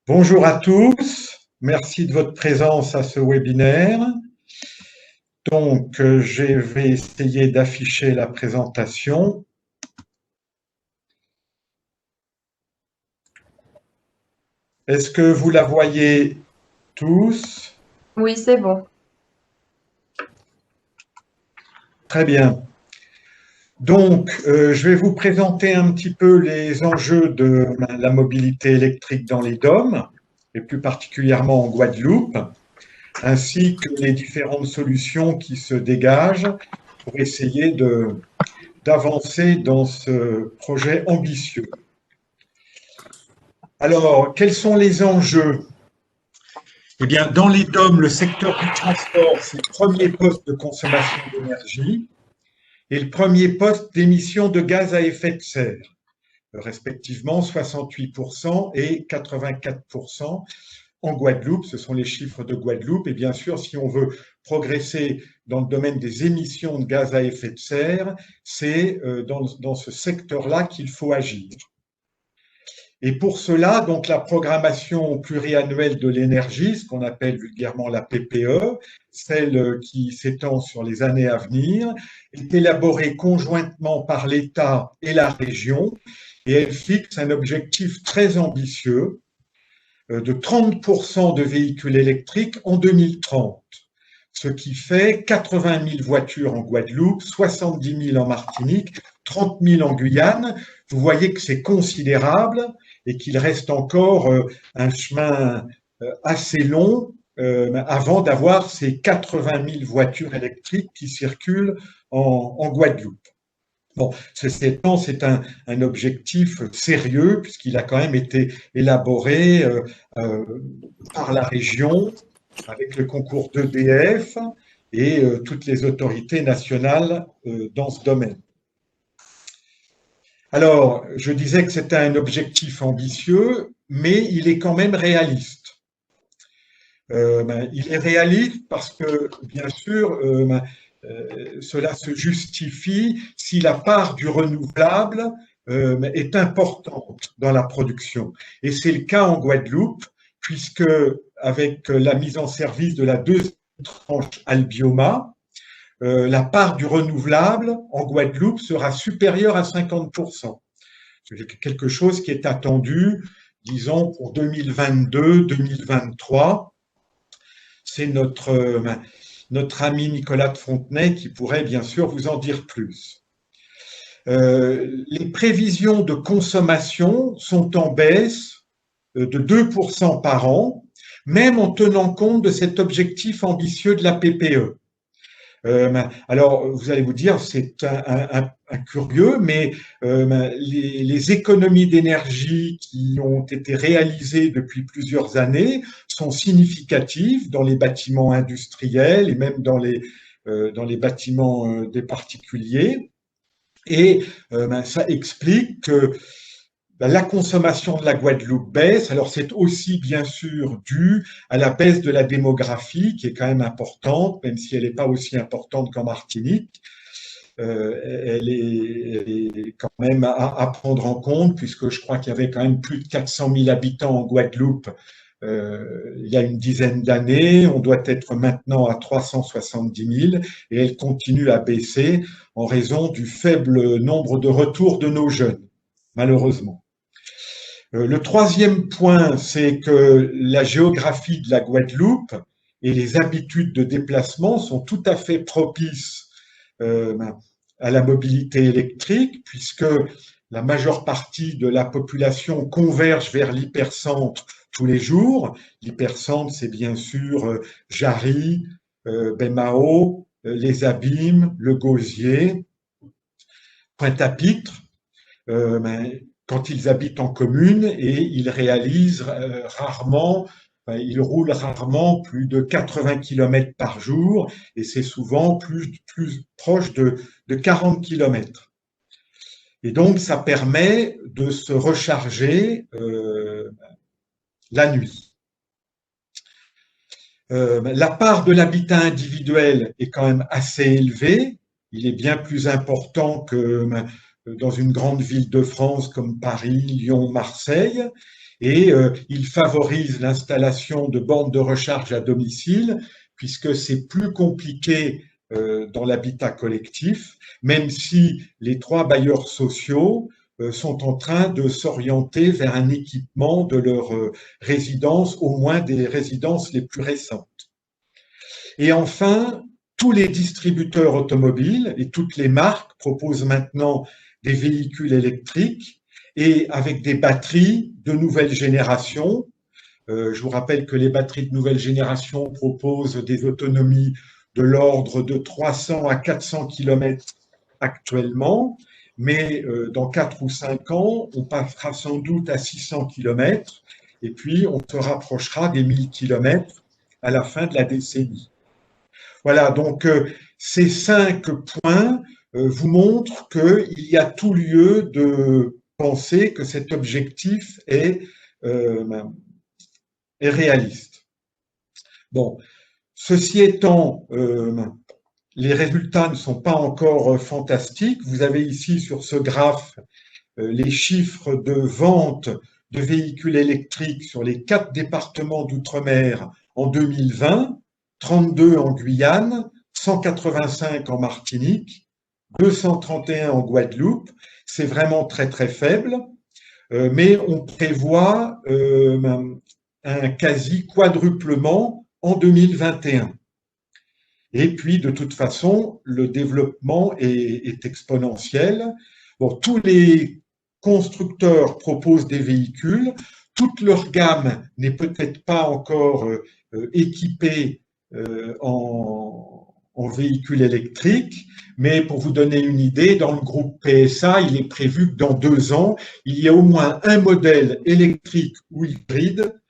Bonjour à tous, merci de votre présence à ce webinaire. Donc, je vais essayer d'afficher la présentation. Est-ce que vous la voyez tous? Oui, c'est bon. Très bien. Donc, je vais vous présenter un petit peu les enjeux de la mobilité électrique dans les DOM, et plus particulièrement en Guadeloupe, ainsi que les différentes solutions qui se dégagent pour essayer d'avancer dans ce projet ambitieux. Alors, quels sont les enjeux? Eh bien, dans les DOM, le secteur du transport, c'est le premier poste de consommation d'énergie et le premier poste d'émission de gaz à effet de serre, respectivement 68% et 84% en Guadeloupe. Ce sont les chiffres de Guadeloupe. Et bien sûr, si on veut progresser dans le domaine des émissions de gaz à effet de serre, c'est dans ce secteur-là qu'il faut agir. Et pour cela, donc la programmation pluriannuelle de l'énergie, ce qu'on appelle vulgairement la PPE, celle qui s'étend sur les années à venir, est élaborée conjointement par l'État et la région, et elle fixe un objectif très ambitieux de 30% de véhicules électriques en 2030, ce qui fait 80 000 voitures en Guadeloupe, 70 000 en Martinique, 30 000 en Guyane. Vous voyez que c'est considérable et qu'il reste encore un chemin assez long avant d'avoir ces 80 000 voitures électriques qui circulent en Guadeloupe. Bon, c'est un objectif sérieux puisqu'il a quand même été élaboré par la région avec le concours d'EDF et toutes les autorités nationales dans ce domaine. Alors, je disais que c'était un objectif ambitieux, mais il est quand même réaliste. Il est réaliste parce que, bien sûr, cela se justifie si la part du renouvelable est importante dans la production. Et c'est le cas en Guadeloupe, puisque avec la mise en service de la deuxième tranche Albioma, la part du renouvelable en Guadeloupe sera supérieure à 50%. C'est quelque chose qui est attendu, disons, pour 2022-2023. C'est notre ami Nicolas de Fontenay qui pourrait bien sûr vous en dire plus. Les prévisions de consommation sont en baisse de 2% par an, même en tenant compte de cet objectif ambitieux de la PPE. Alors, vous allez vous dire, c'est un curieux, mais les économies d'énergie qui ont été réalisées depuis plusieurs années sont significatives dans les bâtiments industriels et même dans les bâtiments des particuliers. Et ça explique que la consommation de la Guadeloupe baisse. Alors, c'est aussi bien sûr dû à la baisse de la démographie, qui est quand même importante, même si elle n'est pas aussi importante qu'en Martinique. Elle est quand même à prendre en compte, puisque je crois qu'il y avait quand même plus de 400 000 habitants en Guadeloupe il y a une dizaine d'années. On doit être maintenant à 370 000 et elle continue à baisser en raison du faible nombre de retours de nos jeunes, malheureusement. Le troisième point, c'est que la géographie de la Guadeloupe et les habitudes de déplacement sont tout à fait propices à la mobilité électrique, puisque la majeure partie de la population converge vers l'hypercentre tous les jours. L'hypercentre, c'est bien sûr Jarry, Baie-Mahault, les Abîmes, le Gosier, Pointe-à-Pitre. Quand ils habitent en commune et ils réalisent rarement, ils roulent rarement plus de 80 km par jour et c'est souvent plus proche de 40 km. Et donc, ça permet de se recharger la nuit. La part de l'habitat individuel est quand même assez élevée. Il est bien plus important que dans une grande ville de France comme Paris, Lyon, Marseille. et il favorise l'installation de bornes de recharge à domicile, puisque c'est plus compliqué dans l'habitat collectif, même si les 3 bailleurs sociaux sont en train de s'orienter vers un équipement de leurs résidences, au moins des résidences les plus récentes. Et enfin, tous les distributeurs automobiles et toutes les marques proposent maintenant des véhicules électriques et avec des batteries de nouvelle génération. Je vous rappelle que les batteries de nouvelle génération proposent des autonomies de l'ordre de 300 à 400 km actuellement, mais dans 4 ou 5 ans, on passera sans doute à 600 km et puis on se rapprochera des 1000 km à la fin de la décennie. Voilà, donc ces 5 points vous montrent qu'il y a tout lieu de penser que cet objectif est réaliste. Bon, ceci étant, les résultats ne sont pas encore fantastiques. Vous avez ici sur ce graphe les chiffres de vente de véhicules électriques sur les 4 départements d'outre-mer en 2020, 32 en Guyane, 185 en Martinique, 231 en Guadeloupe. C'est vraiment très très faible, mais on prévoit un quasi quadruplement en 2021. Et puis, de toute façon, le développement est exponentiel. Bon, tous les constructeurs proposent des véhicules. Toute leur gamme n'est peut-être pas encore équipée en véhicules électriques, mais pour vous donner une idée, dans le groupe PSA, il est prévu que dans 2 ans, il y a au moins un modèle électrique ou hybride,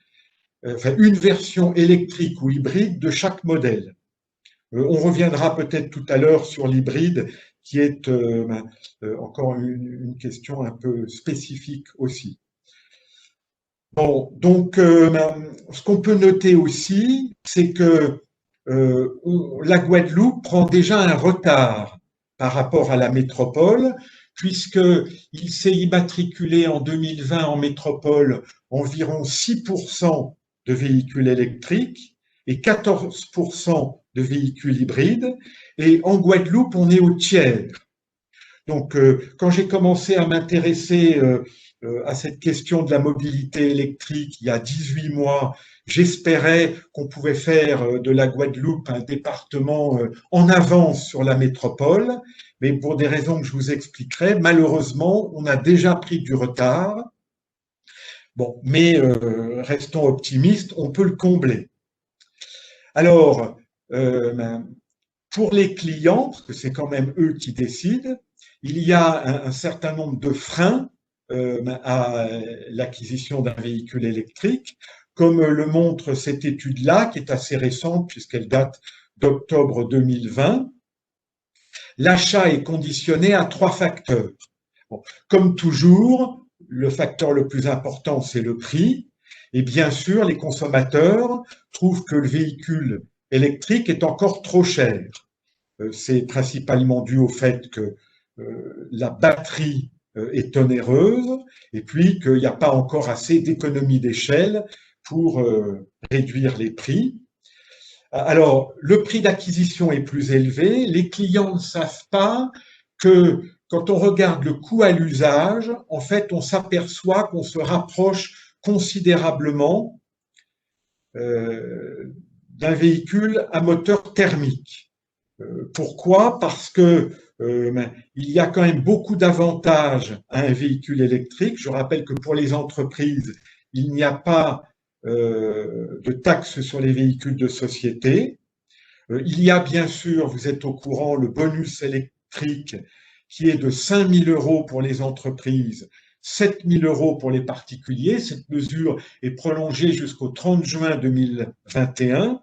enfin une version électrique ou hybride de chaque modèle. On reviendra peut-être tout à l'heure sur l'hybride, qui est encore une question un peu spécifique aussi. Bon, donc ce qu'on peut noter aussi, c'est que la Guadeloupe prend déjà un retard par rapport à la métropole, puisqu'il s'est immatriculé en 2020 en métropole environ 6% de véhicules électriques et 14% de véhicules hybrides, et en Guadeloupe, on est au tiers. Donc, quand j'ai commencé à m'intéresser à cette question de la mobilité électrique il y a 18 mois, j'espérais qu'on pouvait faire de la Guadeloupe un département en avance sur la métropole, mais pour des raisons que je vous expliquerai, malheureusement, on a déjà pris du retard. Bon, mais restons optimistes, on peut le combler. Alors, pour les clients, parce que c'est quand même eux qui décident, il y a un certain nombre de freins à l'acquisition d'un véhicule électrique, comme le montre cette étude-là, qui est assez récente puisqu'elle date d'octobre 2020. L'achat est conditionné à 3 facteurs. Bon, comme toujours, le facteur le plus important, c'est le prix. Et bien sûr, les consommateurs trouvent que le véhicule électrique est encore trop cher. C'est principalement dû au fait que la batterie est onéreuse et puis qu'il n'y a pas encore assez d'économie d'échelle pour réduire les prix. Alors, le prix d'acquisition est plus élevé. Les clients ne savent pas que quand on regarde le coût à l'usage, en fait, on s'aperçoit qu'on se rapproche considérablement d'un véhicule à moteur thermique. Pourquoi? Parce que il y a quand même beaucoup d'avantages à un véhicule électrique. Je rappelle que pour les entreprises, il n'y a pas de taxes sur les véhicules de société. Il y a bien sûr, vous êtes au courant, le bonus électrique qui est de 5 000 € pour les entreprises, 7 000 € pour les particuliers. Cette mesure est prolongée jusqu'au 30 juin 2021.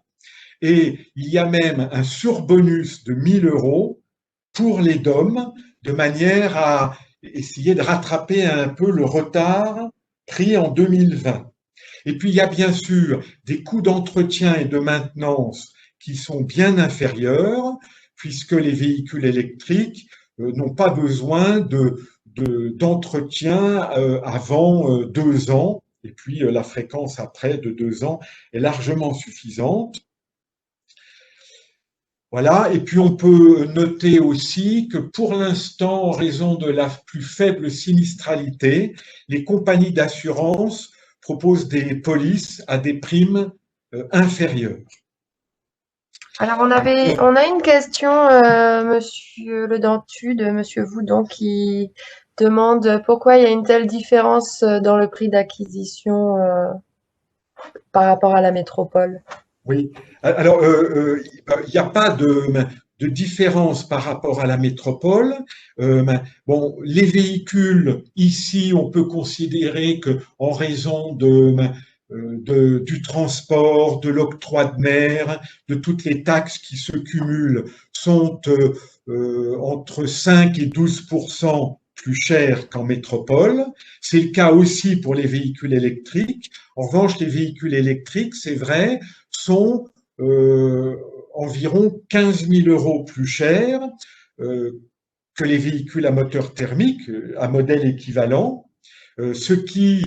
Et il y a même un surbonus de 1 000 € pour les DOM, de manière à essayer de rattraper un peu le retard pris en 2020. Et puis, il y a bien sûr des coûts d'entretien et de maintenance qui sont bien inférieurs, puisque les véhicules électriques n'ont pas besoin d'entretien avant 2 ans, Et puis la fréquence après de 2 ans est largement suffisante. Voilà, et puis on peut noter aussi que pour l'instant, en raison de la plus faible sinistralité, les compagnies d'assurance proposent des polices à des primes inférieures. Alors, on a une question, Monsieur Le Dentu, de Monsieur Voudon, qui demande pourquoi il y a une telle différence dans le prix d'acquisition par rapport à la métropole. Oui, alors il n'y a pas de différence par rapport à la métropole. Bon, les véhicules ici, on peut considérer que en raison du transport, de l'octroi de mer, de toutes les taxes qui se cumulent, sont entre 5 et 12% plus chers qu'en métropole. C'est le cas aussi pour les véhicules électriques. En revanche, les véhicules électriques, c'est vrai, sont environ 15 000 euros plus chers que les véhicules à moteur thermique, à modèle équivalent, ce qui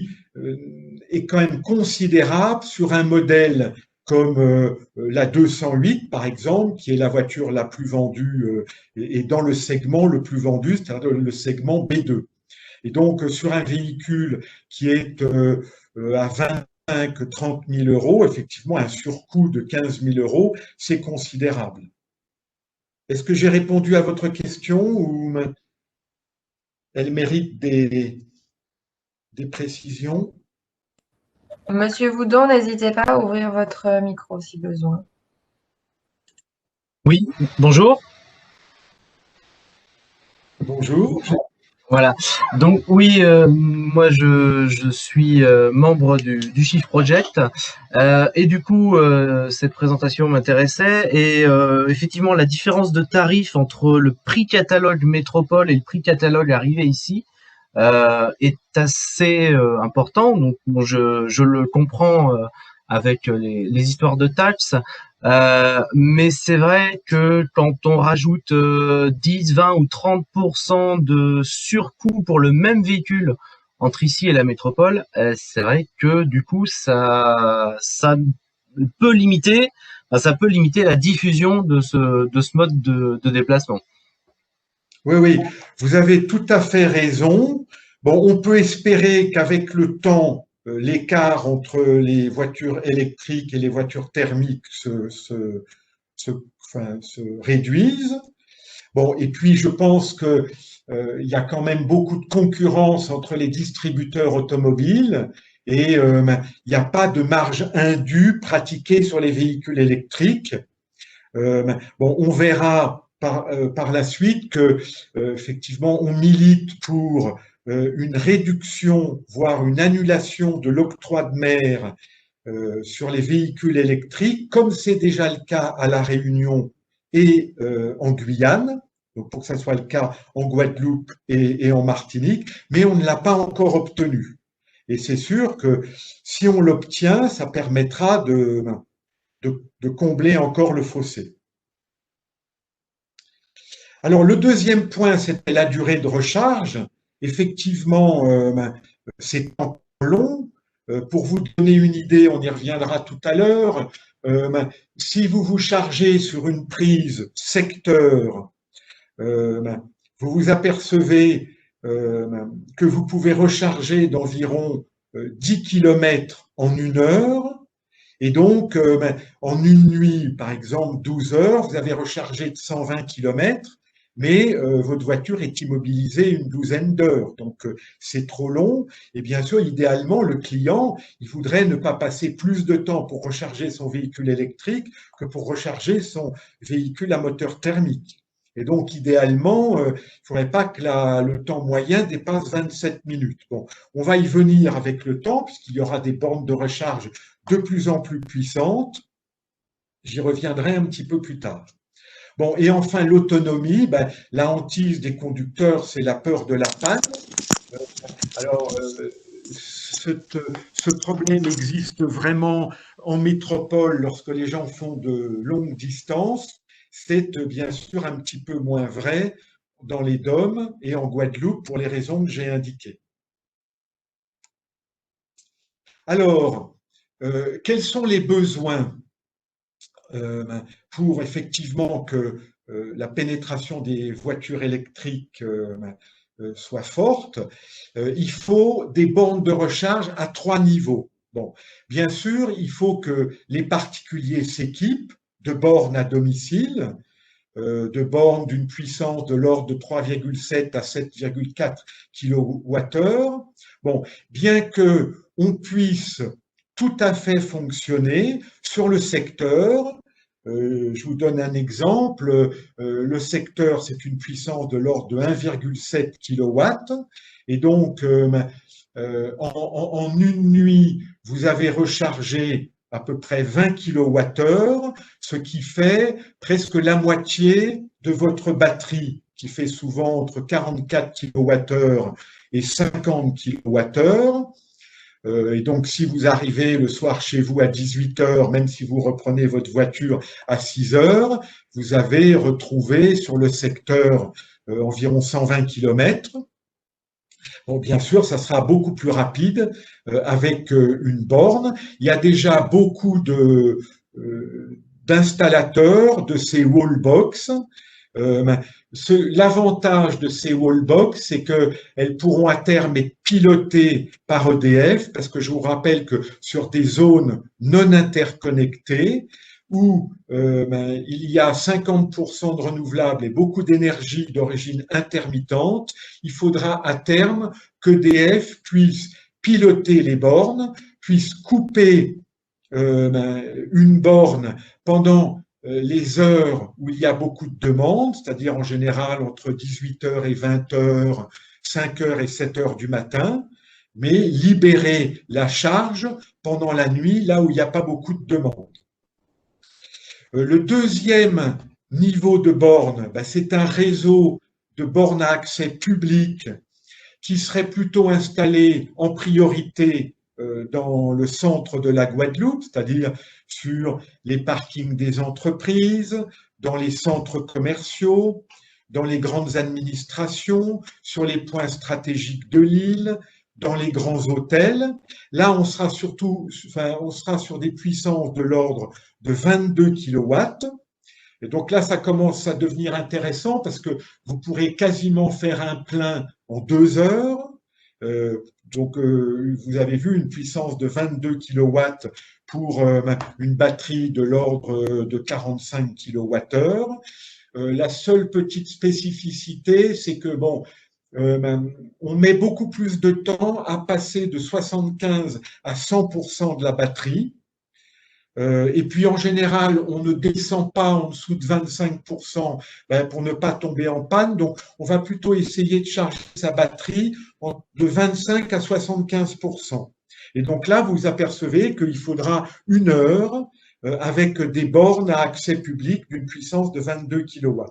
est quand même considérable sur un modèle comme la 208, par exemple, qui est la voiture la plus vendue et dans le segment le plus vendu, c'est-à-dire le segment B2. Et donc, sur un véhicule qui est à 25-30 000 euros, effectivement, un surcoût de 15 000 euros, c'est considérable. Est-ce que j'ai répondu à votre question ou elle mérite des précisions? Monsieur Voudon, n'hésitez pas à ouvrir votre micro si besoin. Oui, bonjour. Bonjour. Voilà. Donc oui, moi je suis membre du Shift Project et du coup cette présentation m'intéressait et effectivement la différence de tarif entre le prix catalogue métropole et le prix catalogue arrivé ici est assez important. Donc bon, je le comprends avec les histoires de taxes. Mais c'est vrai que quand on rajoute 10, 20 ou 30% de surcoût pour le même véhicule entre ici et la métropole, c'est vrai que du coup ça peut limiter, ça peut limiter la diffusion de ce mode de déplacement. Oui, oui, vous avez tout à fait raison. Bon, on peut espérer qu'avec le temps, l'écart entre les voitures électriques et les voitures thermiques se réduise. Bon, et puis je pense que il y a quand même beaucoup de concurrence entre les distributeurs automobiles et il n'y a pas de marge indue pratiquée sur les véhicules électriques. Bon, on verra par la suite que effectivement on milite pour une réduction, voire une annulation de l'octroi de mer sur les véhicules électriques, comme c'est déjà le cas à La Réunion et en Guyane, donc pour que ça soit le cas en Guadeloupe et en Martinique, mais on ne l'a pas encore obtenu. Et c'est sûr que si on l'obtient, ça permettra de combler encore le fossé. Alors le deuxième point, c'était la durée de recharge. Effectivement, c'est long. Pour vous donner une idée, on y reviendra tout à l'heure. Si vous vous chargez sur une prise secteur, vous vous apercevez que vous pouvez recharger d'environ 10 km en 1 heure. Et donc, en une nuit, par exemple, 12 heures, vous avez rechargé de 120 km, mais votre voiture est immobilisée une douzaine d'heures. Donc, c'est trop long. Et bien sûr, idéalement, le client, il voudrait ne pas passer plus de temps pour recharger son véhicule électrique que pour recharger son véhicule à moteur thermique. Et donc, idéalement, il ne faudrait pas que le temps moyen dépasse 27 minutes. Bon, on va y venir avec le temps, puisqu'il y aura des bornes de recharge de plus en plus puissantes. J'y reviendrai un petit peu plus tard. Bon, et enfin, l'autonomie, la hantise des conducteurs, c'est la peur de la panne. Alors, ce problème existe vraiment en métropole lorsque les gens font de longues distances. C'est bien sûr un petit peu moins vrai dans les DOM et en Guadeloupe pour les raisons que j'ai indiquées. Alors, quels sont les besoins pour effectivement que la pénétration des voitures électriques soit forte? Il faut des bornes de recharge à 3 niveaux. Bon, bien sûr, il faut que les particuliers s'équipent de bornes à domicile, de bornes d'une puissance de l'ordre de 3,7 à 7,4 kWh. Bon, bien que on puisse tout à fait fonctionner sur le secteur. Je vous donne un exemple. Le secteur, c'est une puissance de l'ordre de 1,7 kW. Et donc, en une nuit, vous avez rechargé à peu près 20 kWh, ce qui fait presque la moitié de votre batterie, qui fait souvent entre 44 kWh et 50 kWh. Et donc, si vous arrivez le soir chez vous à 18 heures, même si vous reprenez votre voiture à 6 heures, vous avez retrouvé sur le secteur environ 120 km. Bon, bien sûr, ça sera beaucoup plus rapide avec une borne. Il y a déjà beaucoup d'installateurs de ces wallbox. L'avantage de ces wallbox, c'est qu'elles pourront à terme être pilotées par EDF, parce que je vous rappelle que sur des zones non interconnectées, où il y a 50% de renouvelables et beaucoup d'énergie d'origine intermittente, il faudra à terme qu'EDF puisse piloter les bornes, puisse couper une borne pendant les heures où il y a beaucoup de demandes, c'est-à-dire en général entre 18 heures et 20 heures, 5 heures et 7 heures du matin, mais libérer la charge pendant la nuit, là où il n'y a pas beaucoup de demandes. Le deuxième niveau de borne, c'est un réseau de bornes à accès public qui serait plutôt installé en priorité dans le centre de la Guadeloupe, c'est-à-dire sur les parkings des entreprises, dans les centres commerciaux, dans les grandes administrations, sur les points stratégiques de l'île, dans les grands hôtels. Là, on sera sur des puissances de l'ordre de 22 kW. Et donc là, ça commence à devenir intéressant parce que vous pourrez quasiment faire un plein en 2 heures. Vous avez vu une puissance de 22 kW pour une batterie de l'ordre de 45 kWh. La seule petite spécificité, c'est que on met beaucoup plus de temps à passer de 75 à 100% de la batterie. Et puis en général, on ne descend pas en dessous de 25% pour ne pas tomber en panne. Donc, on va plutôt essayer de charger sa batterie de 25 à 75%. Et donc là, vous apercevez qu'il faudra 1 heure avec des bornes à accès public d'une puissance de 22 kW.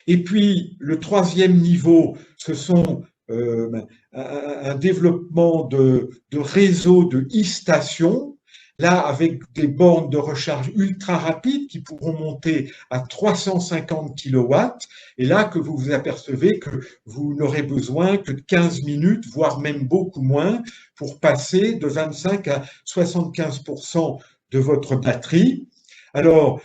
Et puis, le troisième niveau, ce sont un développement de réseaux de e-stations, là avec des bornes de recharge ultra rapides qui pourront monter à 350 kW, et là que vous vous apercevez que vous n'aurez besoin que de 15 minutes, voire même beaucoup moins, pour passer de 25 à 75% de votre batterie. Alors,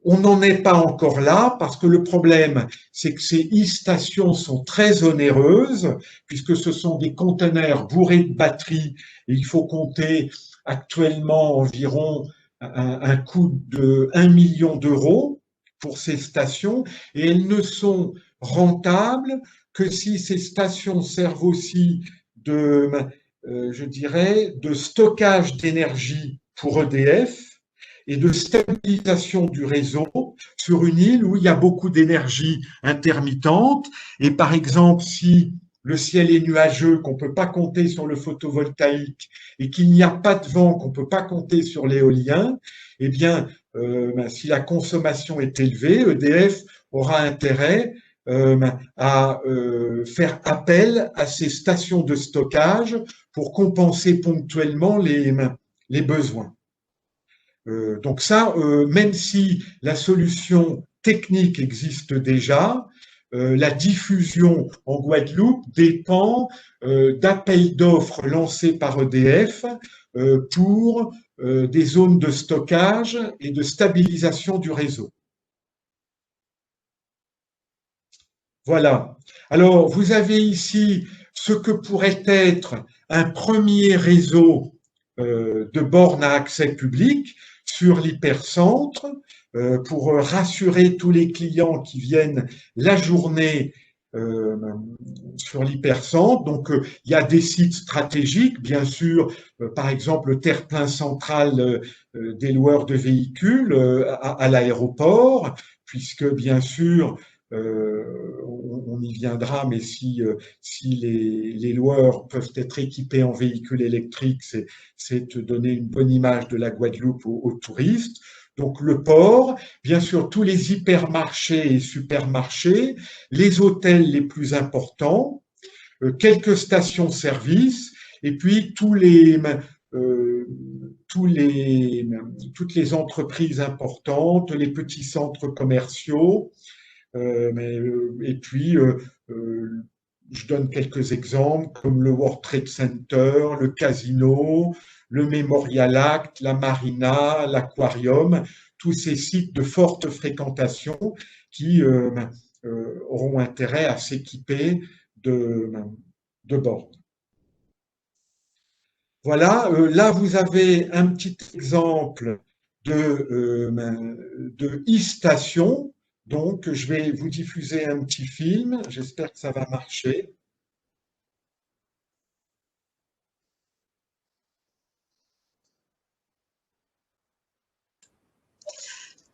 on n'en est pas encore là parce que le problème, c'est que ces e-stations sont très onéreuses puisque ce sont des conteneurs bourrés de batteries et il faut compter actuellement environ un coût de 1 million d'euros pour ces stations et elles ne sont rentables que si ces stations servent aussi de stockage d'énergie pour EDF et de stabilisation du réseau sur une île où il y a beaucoup d'énergie intermittente. Et par exemple, si le ciel est nuageux, qu'on ne peut pas compter sur le photovoltaïque et qu'il n'y a pas de vent, qu'on ne peut pas compter sur l'éolien, eh bien, si la consommation est élevée, EDF aura intérêt à faire appel à ces stations de stockage pour compenser ponctuellement les besoins. Donc ça, même si la solution technique existe déjà, la diffusion en Guadeloupe dépend d'appels d'offres lancés par EDF pour des zones de stockage et de stabilisation du réseau. Voilà. Alors, vous avez ici ce que pourrait être un premier réseau de bornes à accès public sur l'hypercentre pour rassurer tous les clients qui viennent la journée sur l'hypercentre. Donc, il y a des sites stratégiques, bien sûr, par exemple, le terre-plein central des loueurs de véhicules à l'aéroport, puisque, bien sûr, on y viendra, mais si les loueurs peuvent être équipés en véhicules électriques, c'est donner une bonne image de la Guadeloupe aux touristes. Donc le port, bien sûr, tous les hypermarchés et supermarchés, les hôtels les plus importants, quelques stations-service, et puis toutes les entreprises importantes, les petits centres commerciaux. Et puis, je donne quelques exemples comme le World Trade Center, le casino, le Memorial Act, la marina, l'aquarium, tous ces sites de forte fréquentation qui auront intérêt à s'équiper de bornes. Voilà, là vous avez un petit exemple de e-station. Donc, je vais vous diffuser un petit film. J'espère que ça va marcher.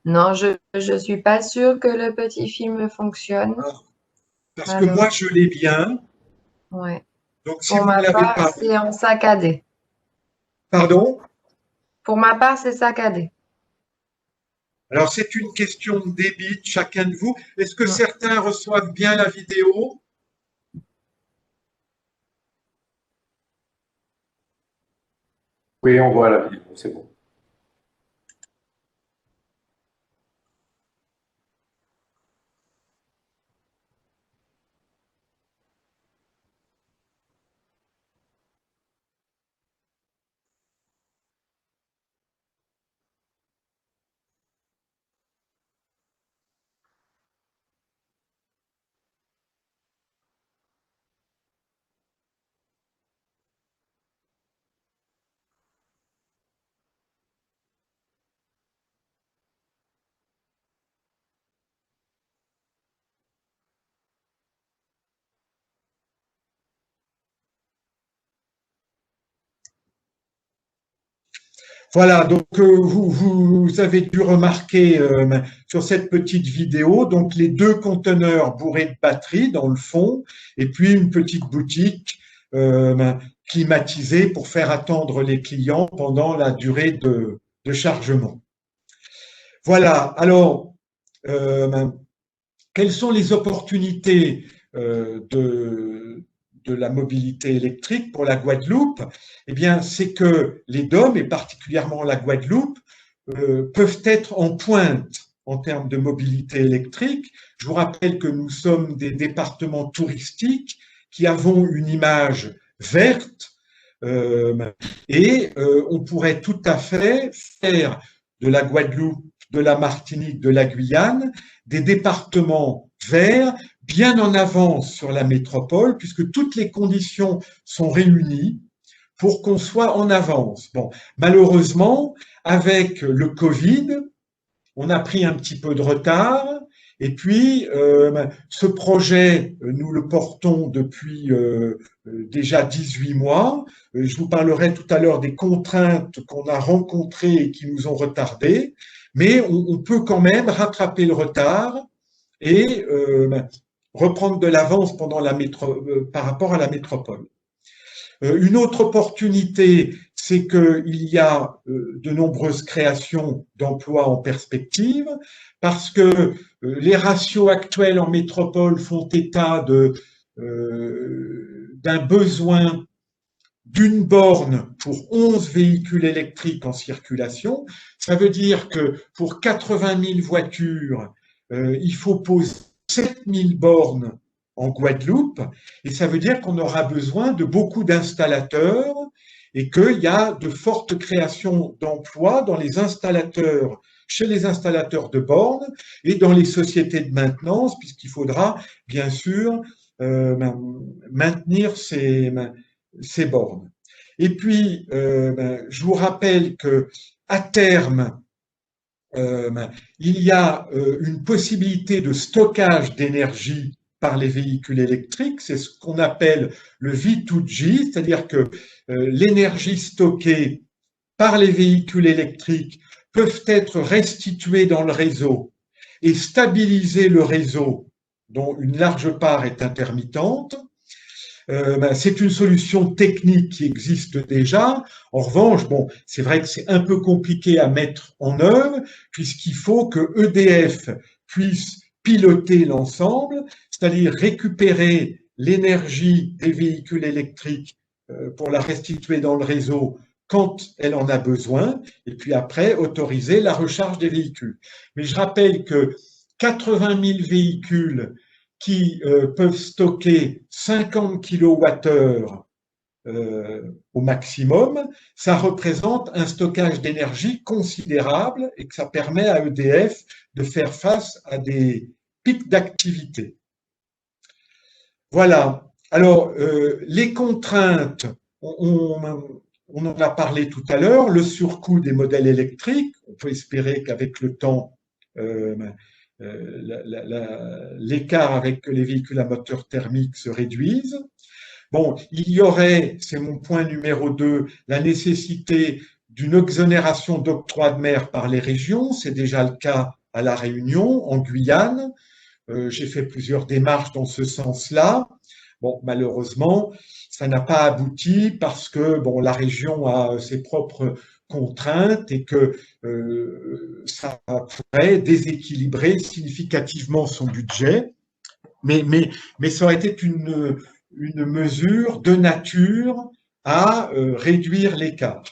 Non, je ne suis pas sûre que le petit film fonctionne. Parce que moi, je l'ai bien. Ouais. Donc, si Pour vous ma ne l'avez part, pas… c'est en saccadé. Pardon? Pour ma part, c'est saccadé. Alors, c'est une question de débit de chacun de vous. Est-ce que certains reçoivent bien la vidéo? Oui, on voit la vidéo, c'est bon. Voilà, donc vous avez dû remarquer sur cette petite vidéo, donc les deux conteneurs bourrés de batteries dans le fond, et puis une petite boutique climatisée pour faire attendre les clients pendant la durée de chargement. Voilà, alors, quelles sont les opportunités de la mobilité électrique pour la Guadeloupe? Eh bien, c'est que les DOM, et particulièrement la Guadeloupe, peuvent être en pointe en termes de mobilité électrique. Je vous rappelle que nous sommes des départements touristiques qui avons une image verte et on pourrait tout à fait faire de la Guadeloupe, de la Martinique, de la Guyane, des départements verts bien en avance sur la métropole, puisque toutes les conditions sont réunies pour qu'on soit en avance. Bon, malheureusement, avec le Covid, on a pris un petit peu de retard. Et puis, ce projet, nous le portons depuis déjà 18 mois. Je vous parlerai tout à l'heure des contraintes qu'on a rencontrées et qui nous ont retardés, mais on peut quand même rattraper le retard et reprendre de l'avance par rapport à la métropole. Une autre opportunité, c'est qu'il y a de nombreuses créations d'emplois en perspective, parce que les ratios actuels en métropole font état d'un besoin d'une borne pour 11 véhicules électriques en circulation. Ça veut dire que pour 80 000 voitures, il faut poser 7000 bornes en Guadeloupe, et ça veut dire qu'on aura besoin de beaucoup d'installateurs et qu'il y a de fortes créations d'emplois dans les installateurs, chez les installateurs de bornes et dans les sociétés de maintenance, puisqu'il faudra bien sûr maintenir ces bornes. Et puis, je vous rappelle que à terme, il y a une possibilité de stockage d'énergie par les véhicules électriques, c'est ce qu'on appelle le V2G, c'est-à-dire que l'énergie stockée par les véhicules électriques peuvent être restituées dans le réseau et stabiliser le réseau, dont une large part est intermittente. C'est une solution technique qui existe déjà. En revanche, bon, c'est vrai que c'est un peu compliqué à mettre en œuvre puisqu'il faut que EDF puisse piloter l'ensemble, c'est-à-dire récupérer l'énergie des véhicules électriques pour la restituer dans le réseau quand elle en a besoin, et puis après autoriser la recharge des véhicules. Mais je rappelle que 80 000 véhicules qui peuvent stocker 50 kWh au maximum, ça représente un stockage d'énergie considérable et que ça permet à EDF de faire face à des pics d'activité. Voilà. Alors, les contraintes, on en a parlé tout à l'heure, le surcoût des modèles électriques, on peut espérer qu'avec le temps, l'écart avec les véhicules à moteur thermique se réduise. Bon, il y aurait, c'est mon point numéro 2, la nécessité d'une exonération d'octroi de mer par les régions. C'est déjà le cas à La Réunion, en Guyane. J'ai fait plusieurs démarches dans ce sens-là. Bon, malheureusement, ça n'a pas abouti parce que bon, la région a ses propres contraintes et que ça pourrait déséquilibrer significativement son budget. Mais ça aurait été une mesure de nature à réduire l'écart.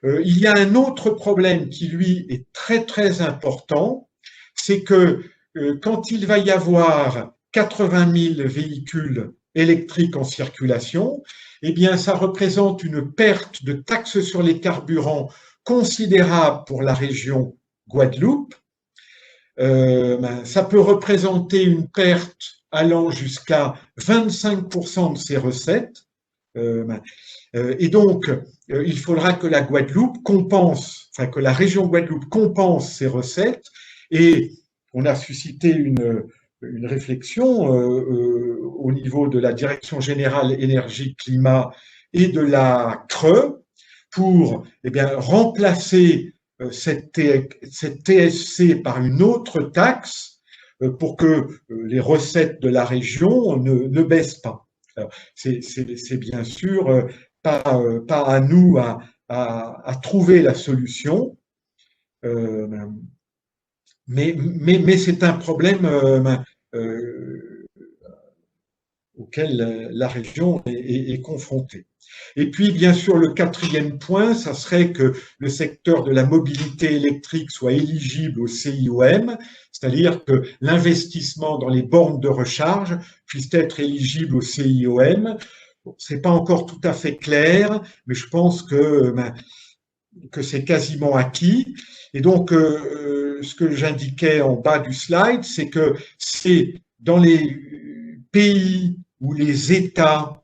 Il y a un autre problème qui, lui, est très, très important, c'est que quand il va y avoir 80 000 véhicules électriques en circulation, eh bien, ça représente une perte de taxes sur les carburants considérable pour la région Guadeloupe. Ça peut représenter une perte allant jusqu'à 25% de ses recettes. Et donc, il faudra que la Guadeloupe compense, enfin que la région Guadeloupe compense ses recettes. Et on a suscité une réflexion au niveau de la Direction générale énergie-climat et de la CRE pour remplacer cette TSC par une autre taxe pour que les recettes de la région ne baissent pas. C'est bien sûr pas à nous à trouver la solution, mais c'est un problème auquel la région est confrontée. Et puis, bien sûr, le quatrième point, ça serait que le secteur de la mobilité électrique soit éligible au CIOM, c'est-à-dire que l'investissement dans les bornes de recharge puisse être éligible au CIOM. Bon, c'est pas encore tout à fait clair, mais je pense que c'est quasiment acquis. Et donc, ce que j'indiquais en bas du slide, c'est que c'est dans les pays où les États,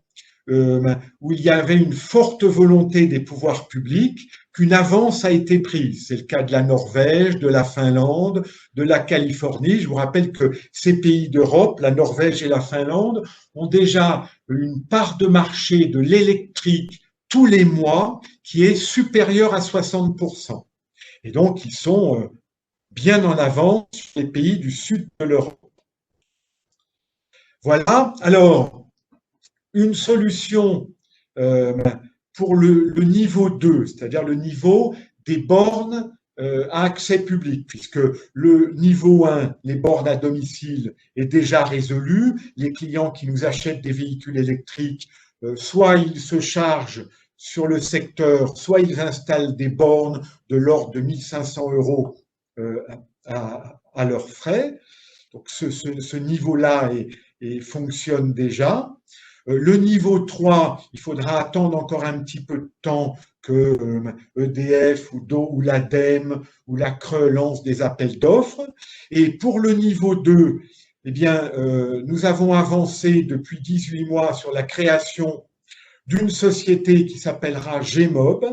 où il y avait une forte volonté des pouvoirs publics, qu'une avance a été prise. C'est le cas de la Norvège, de la Finlande, de la Californie. Je vous rappelle que ces pays d'Europe, la Norvège et la Finlande, ont déjà une part de marché de l'électrique tous les mois qui est supérieure à 60%. Et donc, ils sont bien en avance sur les pays du sud de l'Europe. Voilà. Alors, une solution pour le niveau 2, c'est-à-dire le niveau des bornes à accès public, puisque le niveau 1, les bornes à domicile, est déjà résolu. Les clients qui nous achètent des véhicules électriques, soit ils se chargent sur le secteur, soit ils installent des bornes de l'ordre de 1 500 € à leurs frais. Donc ce niveau-là fonctionne déjà. Le niveau 3, il faudra attendre encore un petit peu de temps que EDF ou l'ADEME ou la CRE lancent des appels d'offres. Et pour le niveau 2, eh bien, nous avons avancé depuis 18 mois sur la création d'une société qui s'appellera GMOB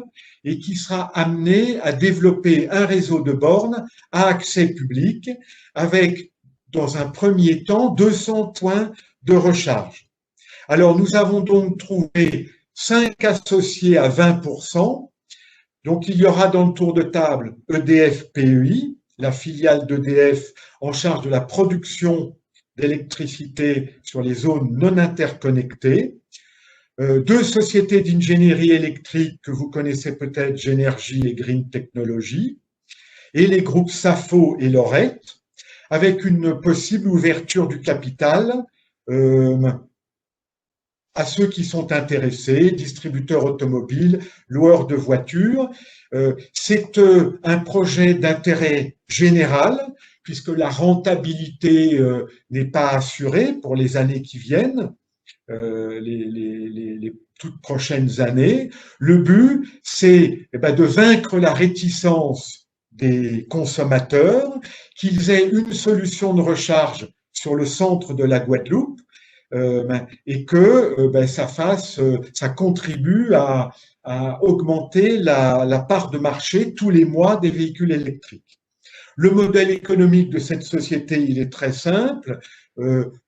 et qui sera amenée à développer un réseau de bornes à accès public avec, dans un premier temps, 200 points de recharge. Alors, nous avons donc trouvé 5 associés à 20%. Donc, il y aura dans le tour de table EDF PEI, la filiale d'EDF en charge de la production d'électricité sur les zones non interconnectées. 2 sociétés d'ingénierie électrique que vous connaissez peut-être, Génergie et Green Technology, et les groupes Safo et Lorette, avec une possible ouverture du capital à ceux qui sont intéressés, distributeurs automobiles, loueurs de voitures. C'est un projet d'intérêt général, puisque la rentabilité n'est pas assurée pour les années qui viennent, les toutes prochaines années. Le but, c'est de vaincre la réticence des consommateurs, qu'ils aient une solution de recharge sur le centre de la Guadeloupe, et que ça contribue à augmenter la part de marché tous les mois des véhicules électriques. Le modèle économique de cette société, il est très simple.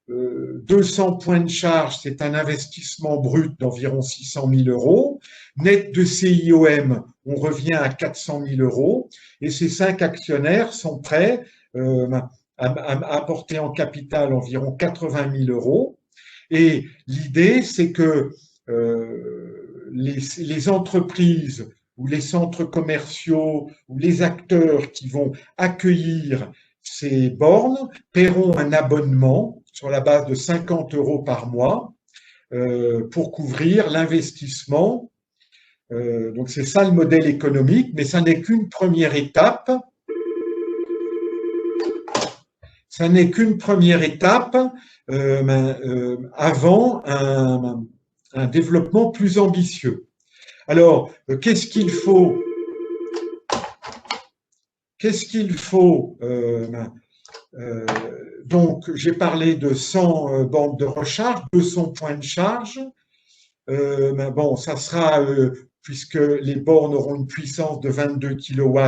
200 points de charge, c'est un investissement brut d'environ 600 000 euros. Net de CIOM, on revient à 400 000 euros. Et ces 5 actionnaires sont prêts à apporter en capital environ 80 000 euros. Et l'idée, c'est que les entreprises ou les centres commerciaux ou les acteurs qui vont accueillir ces bornes paieront un abonnement sur la base de 50 euros par mois pour couvrir l'investissement. Donc c'est ça le modèle économique, mais ça n'est qu'une première étape. Ça n'est qu'une première étape avant un développement plus ambitieux. Alors, qu'est-ce qu'il faut? Donc, j'ai parlé de 100 bornes de recharge, 200 points de charge. Bon, ça sera, puisque les bornes auront une puissance de 22 kW,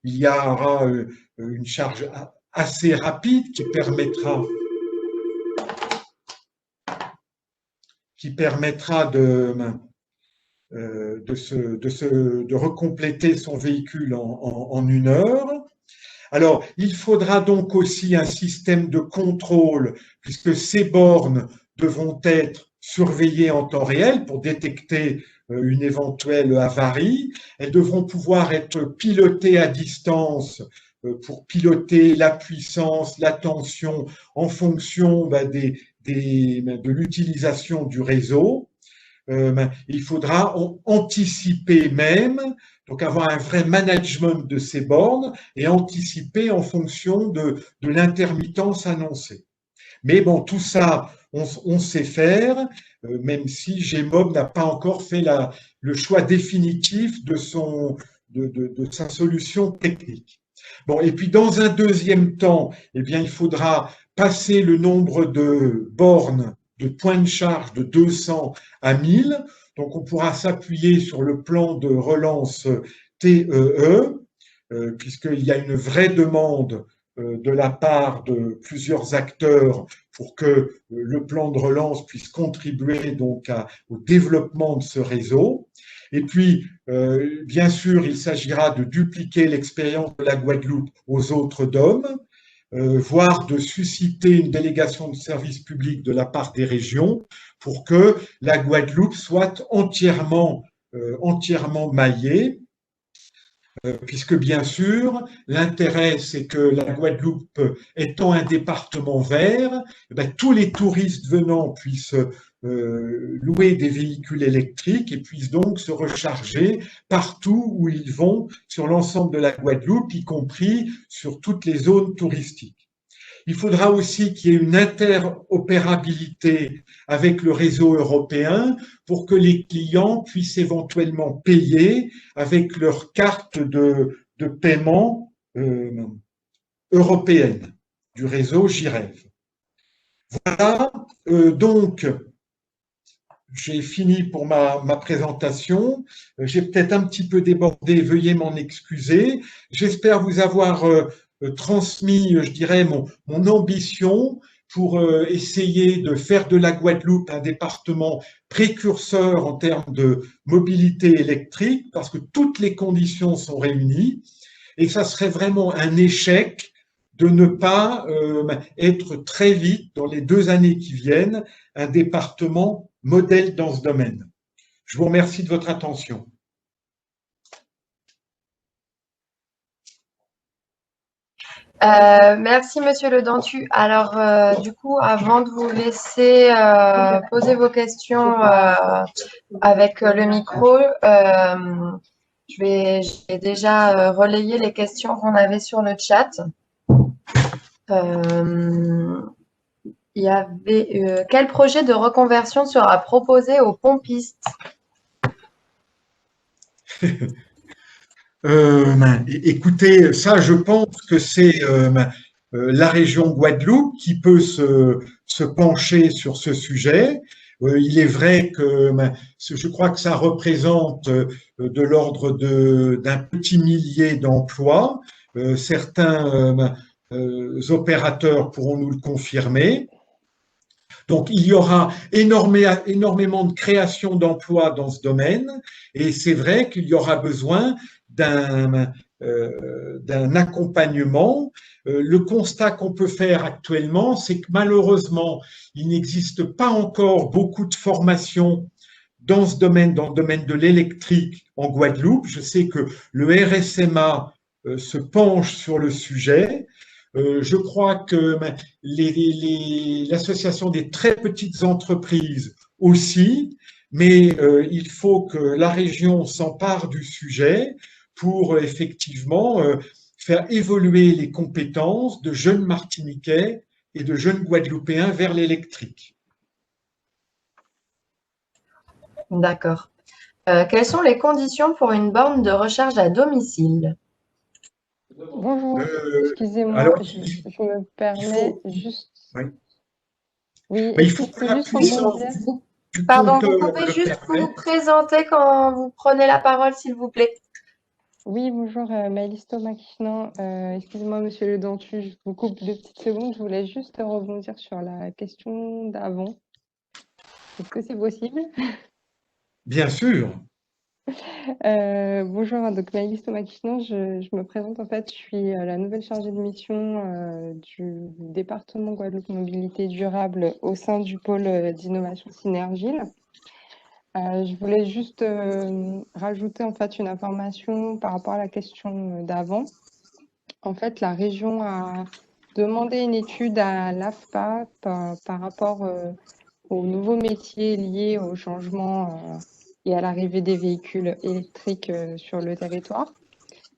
il y aura une charge assez rapide qui permettra de recompléter son véhicule en 1 heure. Alors, il faudra donc aussi un système de contrôle, puisque ces bornes devront être surveillées en temps réel pour détecter une éventuelle avarie. Elles devront pouvoir être pilotées à distance pour piloter la puissance, la tension en fonction de l'utilisation du réseau. Il faudra anticiper même, donc avoir un vrai management de ces bornes et anticiper en fonction de l'intermittence annoncée. Mais bon, tout ça, on sait faire, même si GMOB n'a pas encore fait le choix définitif de sa solution technique. Bon, et puis dans un deuxième temps, eh bien, il faudra passer le nombre de bornes de points de charge de 200 à 1000. Donc, on pourra s'appuyer sur le plan de relance TEE, puisqu'il y a une vraie demande de la part de plusieurs acteurs pour que le plan de relance puisse contribuer donc au développement de ce réseau. Et puis, bien sûr, il s'agira de dupliquer l'expérience de la Guadeloupe aux autres DOM, voire de susciter une délégation de service public de la part des régions pour que la Guadeloupe soit entièrement maillée, puisque bien sûr, l'intérêt, c'est que la Guadeloupe, étant un département vert, tous les touristes venant puissent louer des véhicules électriques et puissent donc se recharger partout où ils vont sur l'ensemble de la Guadeloupe, y compris sur toutes les zones touristiques. Il faudra aussi qu'il y ait une interopérabilité avec le réseau européen pour que les clients puissent éventuellement payer avec leur carte de paiement européenne du réseau JIREV. Voilà, donc j'ai fini pour ma présentation. J'ai peut-être un petit peu débordé, veuillez m'en excuser. J'espère vous avoir transmis, je dirais, mon ambition pour essayer de faire de la Guadeloupe un département précurseur en termes de mobilité électrique, parce que toutes les conditions sont réunies, et ça serait vraiment un échec de ne pas être très vite, dans les 2 années qui viennent, un département modèle dans ce domaine. Je vous remercie de votre attention. Merci, Monsieur Le Dentu. Alors, du coup, avant de vous laisser poser vos questions avec le micro, j'ai déjà relayé les questions qu'on avait sur le chat. Il y avait quel projet de reconversion sera proposé aux pompistes? Écoutez, ça, je pense que c'est la région Guadeloupe qui peut se pencher sur ce sujet. Il est vrai que je crois que ça représente de l'ordre d'un petit millier d'emplois. Certains opérateurs pourront nous le confirmer. Donc, il y aura énormément de création d'emplois dans ce domaine, et c'est vrai qu'il y aura besoin d'un accompagnement. Le constat qu'on peut faire actuellement, c'est que malheureusement, il n'existe pas encore beaucoup de formations dans ce domaine, dans le domaine de l'électrique en Guadeloupe. Je sais que le RSMA se penche sur le sujet. Je crois que l'association des très petites entreprises aussi, mais il faut que la région s'empare du sujet pour effectivement faire évoluer les compétences de jeunes Martiniquais et de jeunes Guadeloupéens vers l'électrique. D'accord. Quelles sont les conditions pour une borne de recharge à domicile? Bonjour, excusez-moi, alors, je me permets juste. Oui. Oui, Mais il est-ce que faut je que peux la juste puissance rebondir? du Pardon, compteur vous pouvez le juste permette. vous présenter quand vous prenez la parole, s'il vous plaît. Oui, bonjour, Maëlys Thomas-Kichenin. Excusez-moi, monsieur Le Dentu, je vous coupe 2 petites secondes. Je voulais juste rebondir sur la question d'avant. Est-ce que c'est possible? Bien sûr. Bonjour, donc Maëlys Thomas-Kichenin, je me présente en fait, je suis la nouvelle chargée de mission du département Guadeloupe Mobilité Durable au sein du pôle d'innovation Synergile. Je voulais juste rajouter en fait une information par rapport à la question d'avant. En fait, la région a demandé une étude à l'AFPA par rapport aux nouveaux métiers liés au changement et à l'arrivée des véhicules électriques sur le territoire.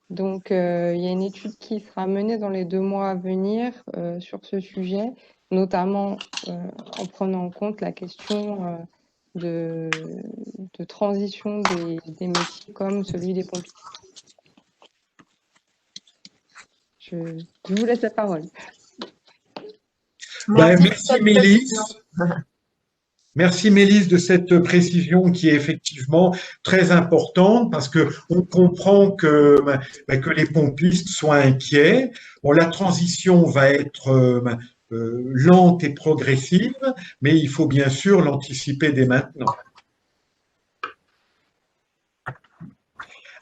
Donc, il y a une étude qui sera menée dans les 2 mois à venir sur ce sujet, notamment en prenant en compte la question de transition des métiers comme celui des pompiers. Je vous laisse la parole. Merci Mélisse. Merci Mélisse de cette précision qui est effectivement très importante parce que on comprend que les pompistes soient inquiets. Bon, la transition va être lente et progressive, mais il faut bien sûr l'anticiper dès maintenant.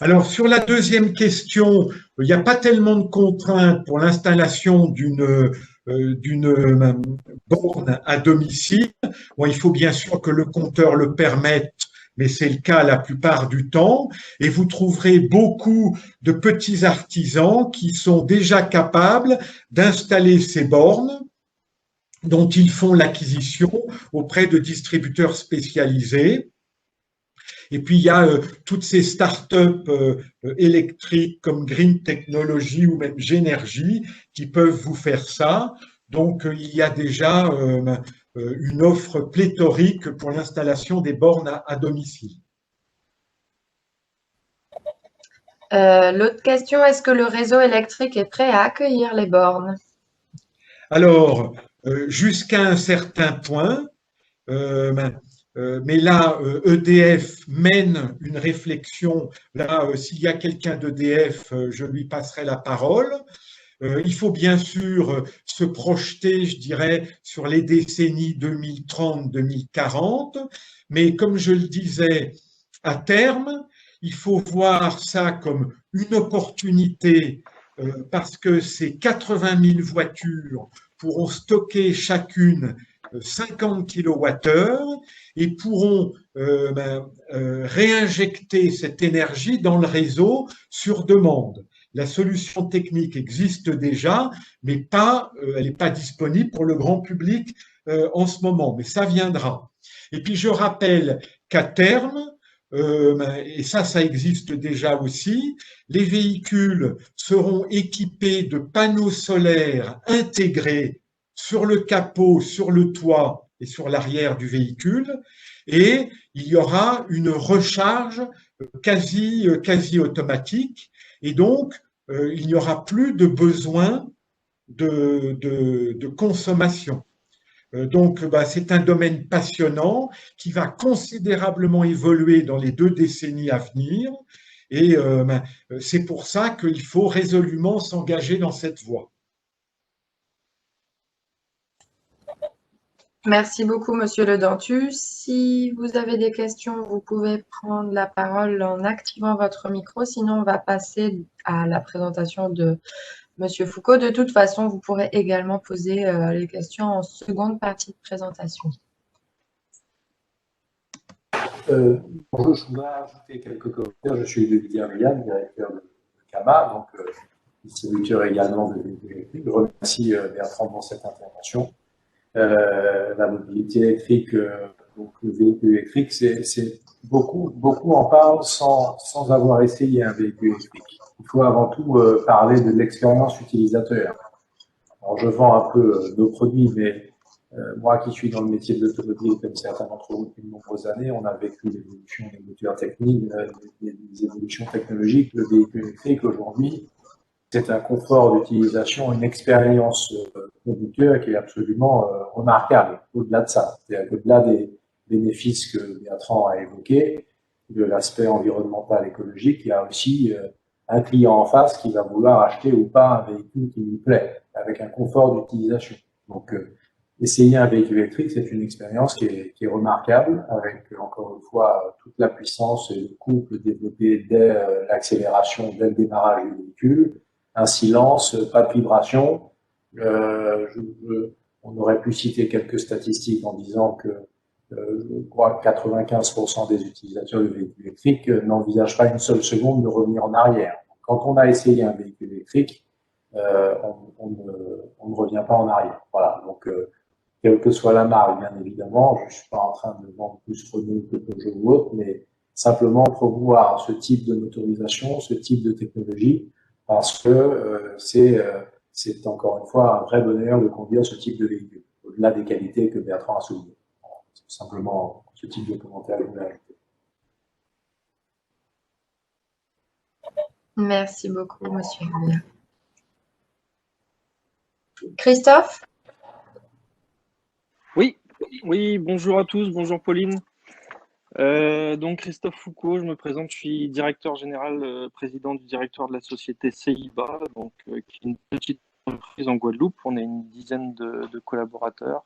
Alors, sur la deuxième question, il n'y a pas tellement de contraintes pour l'installation d'une borne à domicile. Bon, il faut bien sûr que le compteur le permette, mais c'est le cas la plupart du temps. Et vous trouverez beaucoup de petits artisans qui sont déjà capables d'installer ces bornes dont ils font l'acquisition auprès de distributeurs spécialisés. Et puis, il y a toutes ces startups électriques comme Green Technology ou même Génergie qui peuvent vous faire ça. Donc, il y a déjà une offre pléthorique pour l'installation des bornes à domicile. L'autre question, est-ce que le réseau électrique est prêt à accueillir les bornes? Alors, jusqu'à un certain point, mais là, EDF mène une réflexion. Là, s'il y a quelqu'un d'EDF, je lui passerai la parole. Il faut bien sûr se projeter, je dirais, sur les décennies 2030-2040, mais comme je le disais, à terme, il faut voir ça comme une opportunité parce que ces 80 000 voitures pourront stocker chacune 50 kWh et pourront réinjecter cette énergie dans le réseau sur demande. La solution technique existe déjà, mais elle n'est pas disponible pour le grand public en ce moment, mais ça viendra. Et puis je rappelle qu'à terme, et ça existe déjà aussi, les véhicules seront équipés de panneaux solaires intégrés sur le capot, sur le toit et sur l'arrière du véhicule, et il y aura une recharge quasi automatique, et donc il n'y aura plus de besoin de consommation. Donc, c'est un domaine passionnant qui va considérablement évoluer dans les 2 décennies à venir. Et c'est pour ça qu'il faut résolument s'engager dans cette voie. Merci beaucoup, Monsieur Le Dentu. Si vous avez des questions, vous pouvez prendre la parole en activant votre micro. Sinon, on va passer à la présentation de Monsieur Foucault. De toute façon, vous pourrez également poser les questions en seconde partie de présentation. Bonjour, je voudrais ajouter quelques commentaires. Je suis Didier Briand, directeur de CAMA, donc distributeur également de véhicules électriques. Je remercie Bertrand pour cette intervention. La mobilité électrique, donc le véhicule électrique, c'est beaucoup en parlent sans avoir essayé un véhicule électrique. Il faut avant tout parler de l'expérience utilisateur. Alors, je vends un peu nos produits, mais moi qui suis dans le métier de l'automobile, comme certains d'entre vous depuis de nombreuses années, on a vécu l'évolution des moteurs techniques, des évolutions technologiques. Le véhicule électrique, aujourd'hui, c'est un confort d'utilisation, une expérience conducteur qui est absolument remarquable. Au-delà de ça, c'est-à-dire qu'au-delà des bénéfices que Bertrand a évoqués, de l'aspect environnemental écologique, il y a aussi un client en face qui va vouloir acheter ou pas un véhicule qui lui plaît, avec un confort d'utilisation. Donc, essayer un véhicule électrique, c'est une expérience qui est remarquable, avec encore une fois toute la puissance et le couple développé dès l'accélération, dès le démarrage du véhicule, un silence, pas de vibration. On aurait pu citer quelques statistiques en disant que je crois que 95% des utilisateurs de véhicules électriques n'envisagent pas une seule seconde de revenir en arrière. Quand on a essayé un véhicule électrique, on ne revient pas en arrière. Voilà. Donc, quelle que soit la marque, bien évidemment, je ne suis pas en train de vendre plus Renault que Peugeot ou autre, mais simplement promouvoir ce type de motorisation, ce type de technologie, parce que c'est encore une fois un vrai bonheur de conduire ce type de véhicule, au-delà des qualités que Bertrand a soulignées. C'est simplement ce type de commentaire que je voulais ajouter. Merci beaucoup, Monsieur Julien. Christophe? Oui, bonjour à tous, bonjour Pauline. Donc Christophe Foucault, je me présente, je suis directeur général, président du directoire de la société CIBA, donc, qui est une petite entreprise en Guadeloupe. On est une dizaine de collaborateurs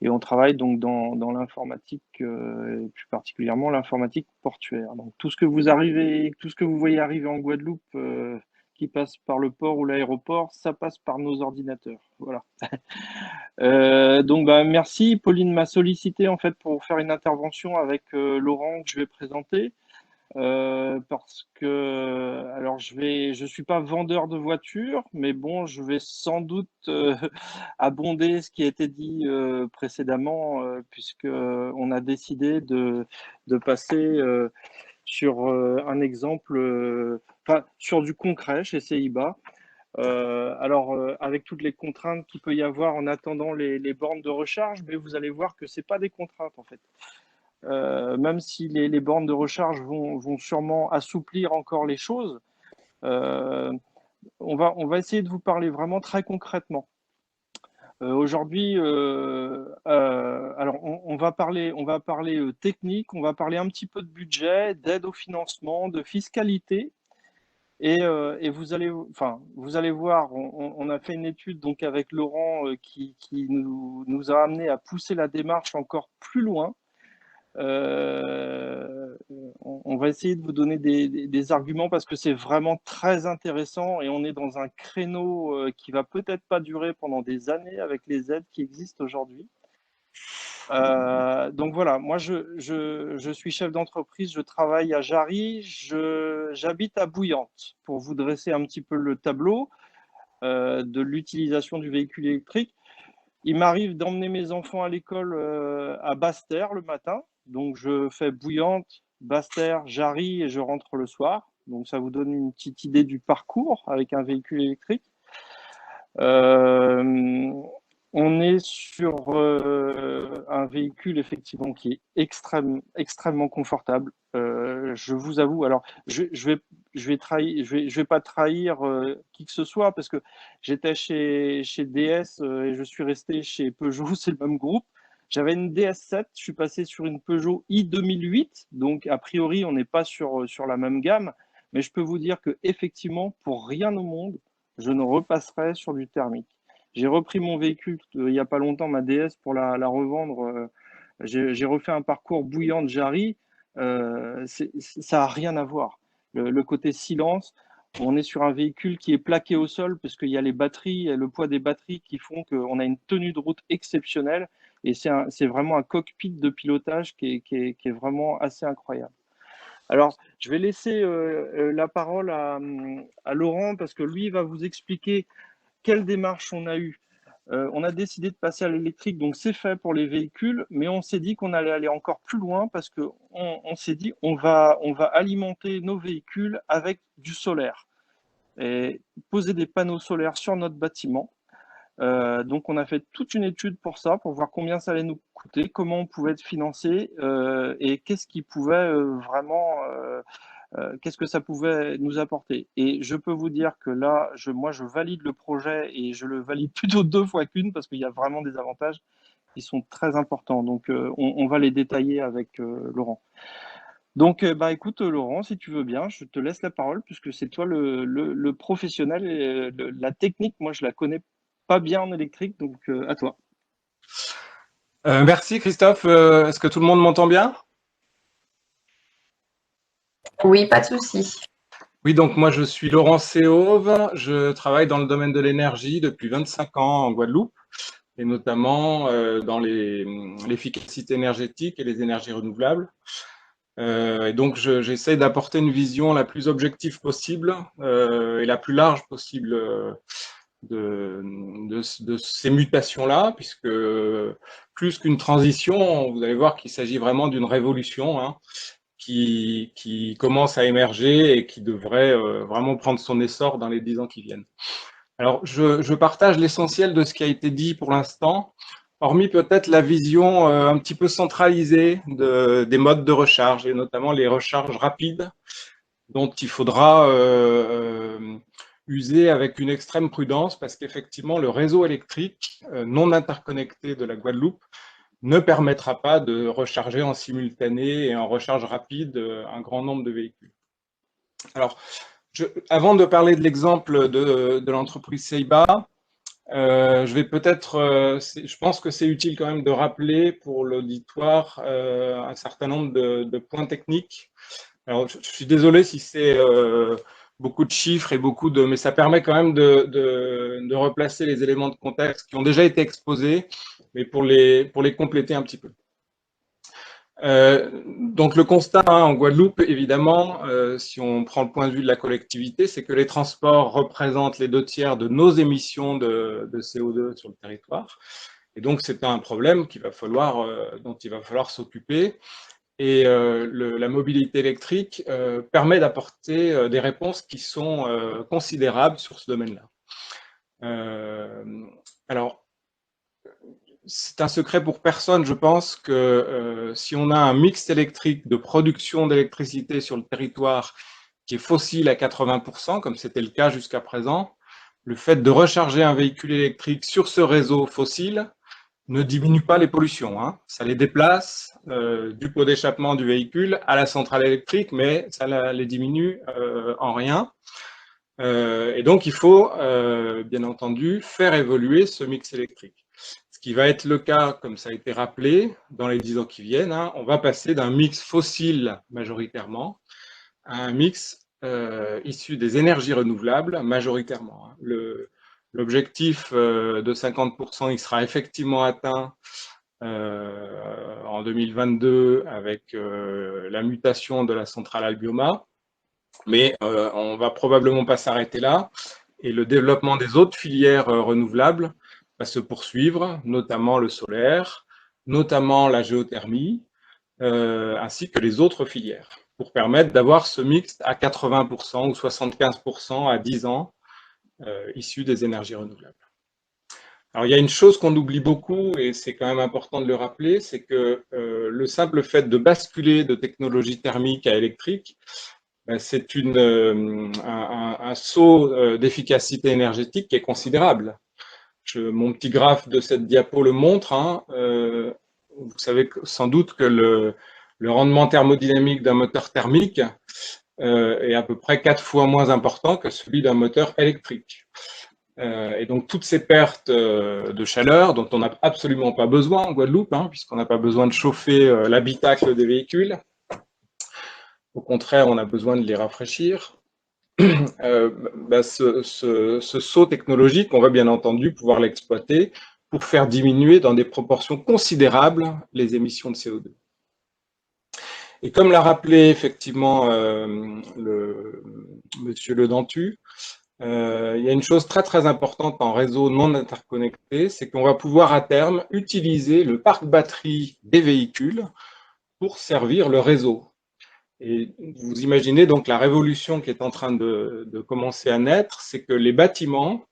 et on travaille donc dans l'informatique, et plus particulièrement l'informatique portuaire. Donc tout ce que vous voyez arriver en Guadeloupe, qui passe par le port ou l'aéroport, ça passe par nos ordinateurs. Voilà. Donc merci. Pauline m'a sollicité en fait pour faire une intervention avec Laurent que je vais présenter. Parce que alors je suis pas vendeur de voitures, mais bon, je vais sans doute abonder ce qui a été dit précédemment, puisque on a décidé de passer sur un exemple, sur du concret chez CIBA. Avec toutes les contraintes qu'il peut y avoir en attendant les bornes de recharge, mais vous allez voir que ce n'est pas des contraintes en fait. Même si les bornes de recharge vont sûrement assouplir encore les choses, on va essayer de vous parler vraiment très concrètement. Aujourd'hui, alors on va parler technique, on va parler un petit peu de budget, d'aide au financement, de fiscalité. Et vous allez voir, on a fait une étude donc avec Laurent qui nous a amené à pousser la démarche encore plus loin. On va essayer de vous donner des arguments parce que c'est vraiment très intéressant et on est dans un créneau qui va peut-être pas durer pendant des années avec les aides qui existent aujourd'hui. Donc voilà, moi je suis chef d'entreprise, je travaille à Jarry, j'habite à Bouillante pour vous dresser un petit peu le tableau de l'utilisation du véhicule électrique. Il m'arrive d'emmener mes enfants à l'école à Basse-Terre le matin, donc je fais Bouillante, Basse-Terre, Jarry et je rentre le soir. Donc ça vous donne une petite idée du parcours avec un véhicule électrique. On est sur un véhicule effectivement qui est extrêmement confortable. Je vous avoue, alors je vais pas trahir qui que ce soit parce que j'étais chez DS et je suis resté chez Peugeot, c'est le même groupe. J'avais une DS7, je suis passé sur une Peugeot i 2008, donc a priori on n'est pas sur la même gamme, mais je peux vous dire que effectivement pour rien au monde je ne repasserai sur du thermique. J'ai repris mon véhicule il n'y a pas longtemps, ma DS, pour la revendre. J'ai refait un parcours Bouillante Jarry. Ça n'a rien à voir. Le côté silence, on est sur un véhicule qui est plaqué au sol parce qu'il y a les batteries, le poids des batteries qui font qu'on a une tenue de route exceptionnelle. Et c'est vraiment un cockpit de pilotage qui est vraiment assez incroyable. Alors, je vais laisser la parole à Laurent parce que lui va vous expliquer quelle démarche on a eue. On a décidé de passer à l'électrique, donc c'est fait pour les véhicules, mais on s'est dit qu'on allait aller encore plus loin parce qu'on s'est dit on va alimenter nos véhicules avec du solaire et poser des panneaux solaires sur notre bâtiment. Donc on a fait toute une étude pour ça, pour voir combien ça allait nous coûter, comment on pouvait être financé et qu'est-ce qui pouvait vraiment qu'est-ce que ça pouvait nous apporter. Et je peux vous dire que là, moi, je valide le projet et je le valide plutôt 2 fois qu'une parce qu'il y a vraiment des avantages qui sont très importants. Donc, on va les détailler avec Laurent. Donc, écoute, Laurent, si tu veux bien, je te laisse la parole puisque c'est toi le professionnel et la technique. Moi, je la connais pas bien en électrique, donc à toi. Merci Christophe. Est-ce que tout le monde m'entend bien ? Oui, pas de souci. Oui, donc moi je suis Laurent Séauve, je travaille dans le domaine de l'énergie depuis 25 ans en Guadeloupe, et notamment dans l'efficacité énergétique et les énergies renouvelables. Et donc j'essaie d'apporter une vision la plus objective possible et la plus large possible de ces mutations-là, puisque plus qu'une transition, vous allez voir qu'il s'agit vraiment d'une révolution, hein, qui commence à émerger et qui devrait vraiment prendre son essor dans les 10 ans qui viennent. Alors, je partage l'essentiel de ce qui a été dit pour l'instant, hormis peut-être la vision un petit peu centralisée des modes de recharge, et notamment les recharges rapides, dont il faudra user avec une extrême prudence, parce qu'effectivement, le réseau électrique non interconnecté de la Guadeloupe ne permettra pas de recharger en simultané et en recharge rapide un grand nombre de véhicules. Alors, avant de parler de l'exemple de l'entreprise Seiba, je vais peut-être, je pense que c'est utile quand même de rappeler pour l'auditoire un certain nombre de points techniques. Alors, je suis désolé si c'est beaucoup de chiffres et mais ça permet quand même de replacer les éléments de contexte qui ont déjà été exposés, mais pour les compléter un petit peu. Donc le constat en Guadeloupe, évidemment, si on prend le point de vue de la collectivité, c'est que les transports représentent les 2/3 de nos émissions de CO2 sur le territoire. Et donc c'est un problème dont il va falloir s'occuper. Et la mobilité électrique permet d'apporter des réponses qui sont considérables sur ce domaine-là. Alors, c'est un secret pour personne, je pense, que si on a un mix électrique de production d'électricité sur le territoire qui est fossile à 80%, comme c'était le cas jusqu'à présent, le fait de recharger un véhicule électrique sur ce réseau fossile ne diminue pas les pollutions, hein. Ça les déplace du pot d'échappement du véhicule à la centrale électrique, mais ça les diminue en rien. Et donc, il faut, bien entendu, faire évoluer ce mix électrique. Ce qui va être le cas, comme ça a été rappelé, dans les 10 ans qui viennent, hein, on va passer d'un mix fossile majoritairement à un mix issu des énergies renouvelables majoritairement. L'objectif de 50%, il sera effectivement atteint en 2022 avec la mutation de la centrale Albioma, mais on va probablement pas s'arrêter là, et le développement des autres filières renouvelables va se poursuivre, notamment le solaire, notamment la géothermie, ainsi que les autres filières, pour permettre d'avoir ce mix à 80% ou 75% à 10 ans, issus des énergies renouvelables. Alors, il y a une chose qu'on oublie beaucoup, et c'est quand même important de le rappeler, c'est que le simple fait de basculer de technologie thermique à électrique, c'est un saut d'efficacité énergétique qui est considérable. Mon petit graphe de cette diapo le montre, hein, vous savez sans doute que le rendement thermodynamique d'un moteur thermique est à peu près 4 fois moins important que celui d'un moteur électrique. Et donc, toutes ces pertes de chaleur dont on n'a absolument pas besoin en Guadeloupe, hein, puisqu'on n'a pas besoin de chauffer l'habitacle des véhicules. Au contraire, on a besoin de les rafraîchir. Ce saut technologique, on va bien entendu pouvoir l'exploiter pour faire diminuer dans des proportions considérables les émissions de CO2. Et comme l'a rappelé effectivement monsieur Le Dentu, il y a une chose très très importante en réseau non interconnecté, c'est qu'on va pouvoir à terme utiliser le parc batterie des véhicules pour servir le réseau. Et vous imaginez donc la révolution qui est en train de commencer à naître, c'est que les bâtiments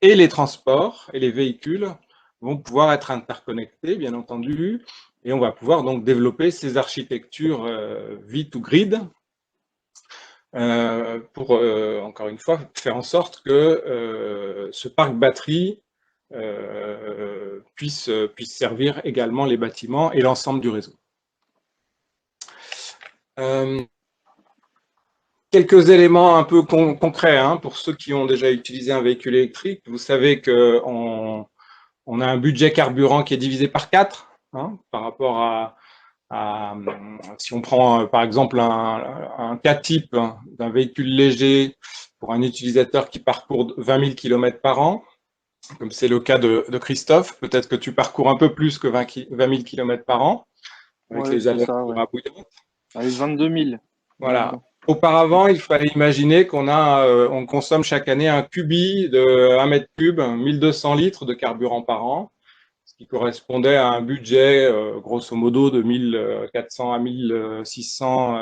et les transports et les véhicules vont pouvoir être interconnectés, bien entendu, et on va pouvoir donc développer ces architectures V2Grid pour, encore une fois, faire en sorte que ce parc batterie puisse servir également les bâtiments et l'ensemble du réseau. Quelques éléments un peu concrets hein, pour ceux qui ont déjà utilisé un véhicule électrique. Vous savez qu'on a un budget carburant qui est divisé par 4 hein, par rapport à si on prend par exemple un cas type d'un véhicule léger pour un utilisateur qui parcourt 20 000 km par an, comme c'est le cas de Christophe. Peut-être que tu parcours un peu plus que 20 000 km par an avec les allers-retours à Bouillante. Avec 22 000. Voilà. Auparavant, il fallait imaginer on consomme chaque année un cubi de 1 mètre cube, 1200 litres de carburant par an, ce qui correspondait à un budget grosso modo de 1400 à 1600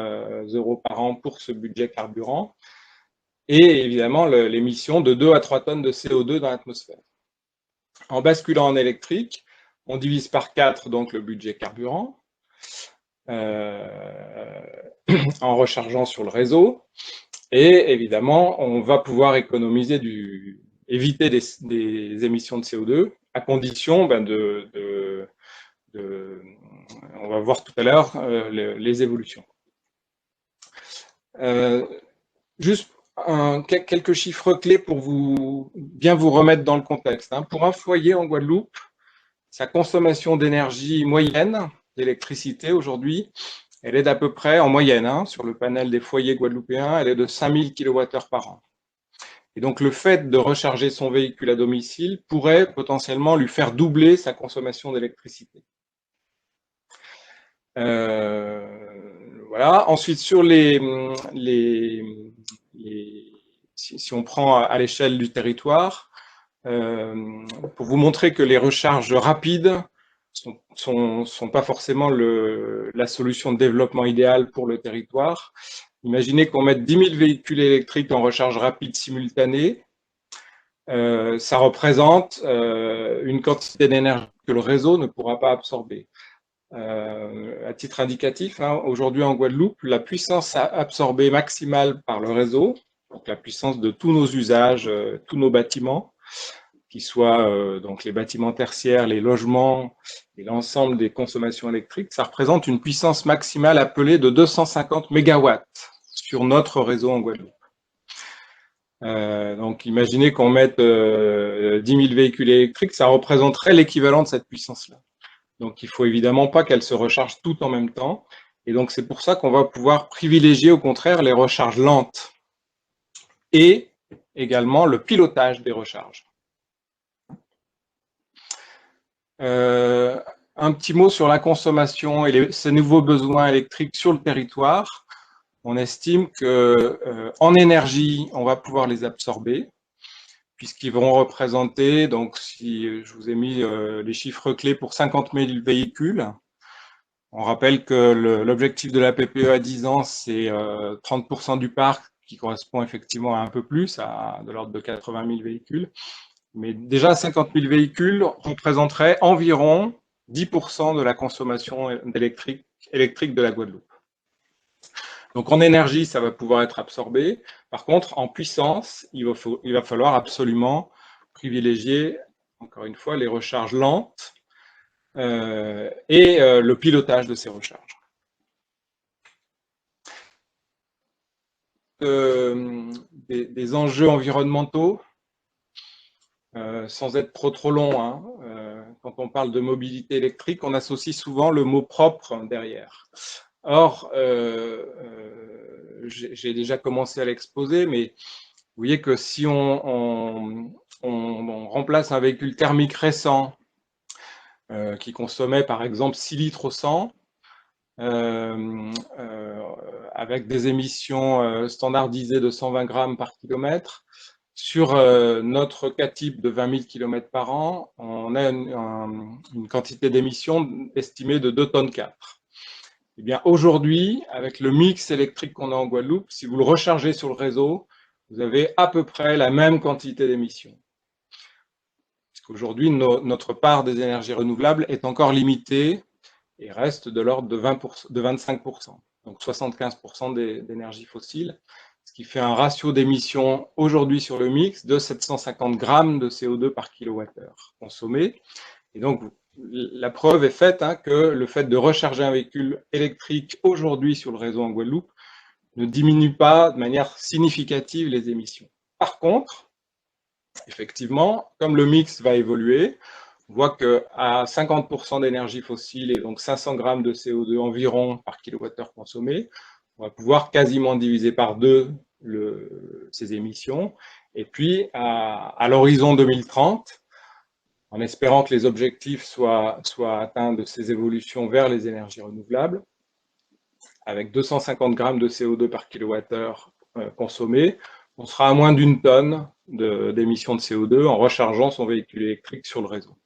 euros par an pour ce budget carburant, et évidemment l'émission de 2 à 3 tonnes de CO2 dans l'atmosphère. En basculant en électrique, on divise par 4 donc le budget carburant, en rechargeant sur le réseau, et évidemment on va pouvoir économiser éviter des émissions de CO2 à condition on va voir tout à l'heure les évolutions. Juste quelques chiffres clés pour bien vous remettre dans le contexte. Hein. Pour un foyer en Guadeloupe, sa consommation d'énergie moyenne d'électricité aujourd'hui, elle est d'à peu près, en moyenne, hein, sur le panel des foyers guadeloupéens, elle est de 5000 kWh par an. Et donc le fait de recharger son véhicule à domicile pourrait potentiellement lui faire doubler sa consommation d'électricité. Voilà. Ensuite, sur si on prend à l'échelle du territoire, pour vous montrer que les recharges rapides sont pas forcément la solution de développement idéale pour le territoire. Imaginez qu'on mette 10 000 véhicules électriques en recharge rapide simultanée. ça représente une quantité d'énergie que le réseau ne pourra pas absorber. À titre indicatif, hein, aujourd'hui en Guadeloupe, la puissance absorbée maximale par le réseau, donc la puissance de tous nos usages, tous nos bâtiments, qui soient donc les bâtiments tertiaires, les logements et l'ensemble des consommations électriques, ça représente une puissance maximale appelée de 250 mégawatts sur notre réseau en Guadeloupe. Donc imaginez qu'on mette 10 000 véhicules électriques, ça représenterait l'équivalent de cette puissance-là. Donc il ne faut évidemment pas qu'elle se recharge tout en même temps. Et donc c'est pour ça qu'on va pouvoir privilégier au contraire les recharges lentes et également le pilotage des recharges. Un petit mot sur la consommation et ces nouveaux besoins électriques sur le territoire. On estime qu'en énergie, on va pouvoir les absorber, puisqu'ils vont représenter, donc si je vous ai mis les chiffres clés pour 50 000 véhicules, on rappelle que l'objectif de la PPE à 10 ans, c'est 30% du parc, qui correspond effectivement à un peu plus, à de l'ordre de 80 000 véhicules. Mais déjà, 50 000 véhicules représenteraient environ 10% de la consommation électrique de la Guadeloupe. Donc en énergie, ça va pouvoir être absorbé. Par contre, en puissance, il va falloir absolument privilégier, encore une fois, les recharges lentes et le pilotage de ces recharges. Des enjeux environnementaux, sans être trop long, hein, quand on parle de mobilité électrique, on associe souvent le mot propre derrière. Or, j'ai déjà commencé à l'exposer, mais vous voyez que si on remplace un véhicule thermique récent qui consommait par exemple 6 litres au 100, avec des émissions standardisées de 120 grammes par kilomètre, sur notre cas type de 20 000 km par an, on a une quantité d'émissions estimée de 2,4 tonnes. Eh bien, aujourd'hui, avec le mix électrique qu'on a en Guadeloupe, si vous le rechargez sur le réseau, vous avez à peu près la même quantité d'émissions. Parce qu'aujourd'hui, notre part des énergies renouvelables est encore limitée et reste de l'ordre de 25%, donc 75% d'énergie fossile, ce qui fait un ratio d'émissions aujourd'hui sur le mix de 750 grammes de CO2 par kilowattheure consommé. Et donc, la preuve est faite hein, que le fait de recharger un véhicule électrique aujourd'hui sur le réseau en Guadeloupe ne diminue pas de manière significative les émissions. Par contre, effectivement, comme le mix va évoluer, on voit qu'à 50% d'énergie fossile et donc 500 grammes de CO2 environ par kilowattheure consommé, on va pouvoir quasiment diviser par 2 ces émissions. Et puis, à l'horizon 2030, en espérant que les objectifs soient atteints de ces évolutions vers les énergies renouvelables, avec 250 grammes de CO2 par kilowattheure consommé, on sera à moins d'1 tonne d'émissions de CO2 en rechargeant son véhicule électrique sur le réseau.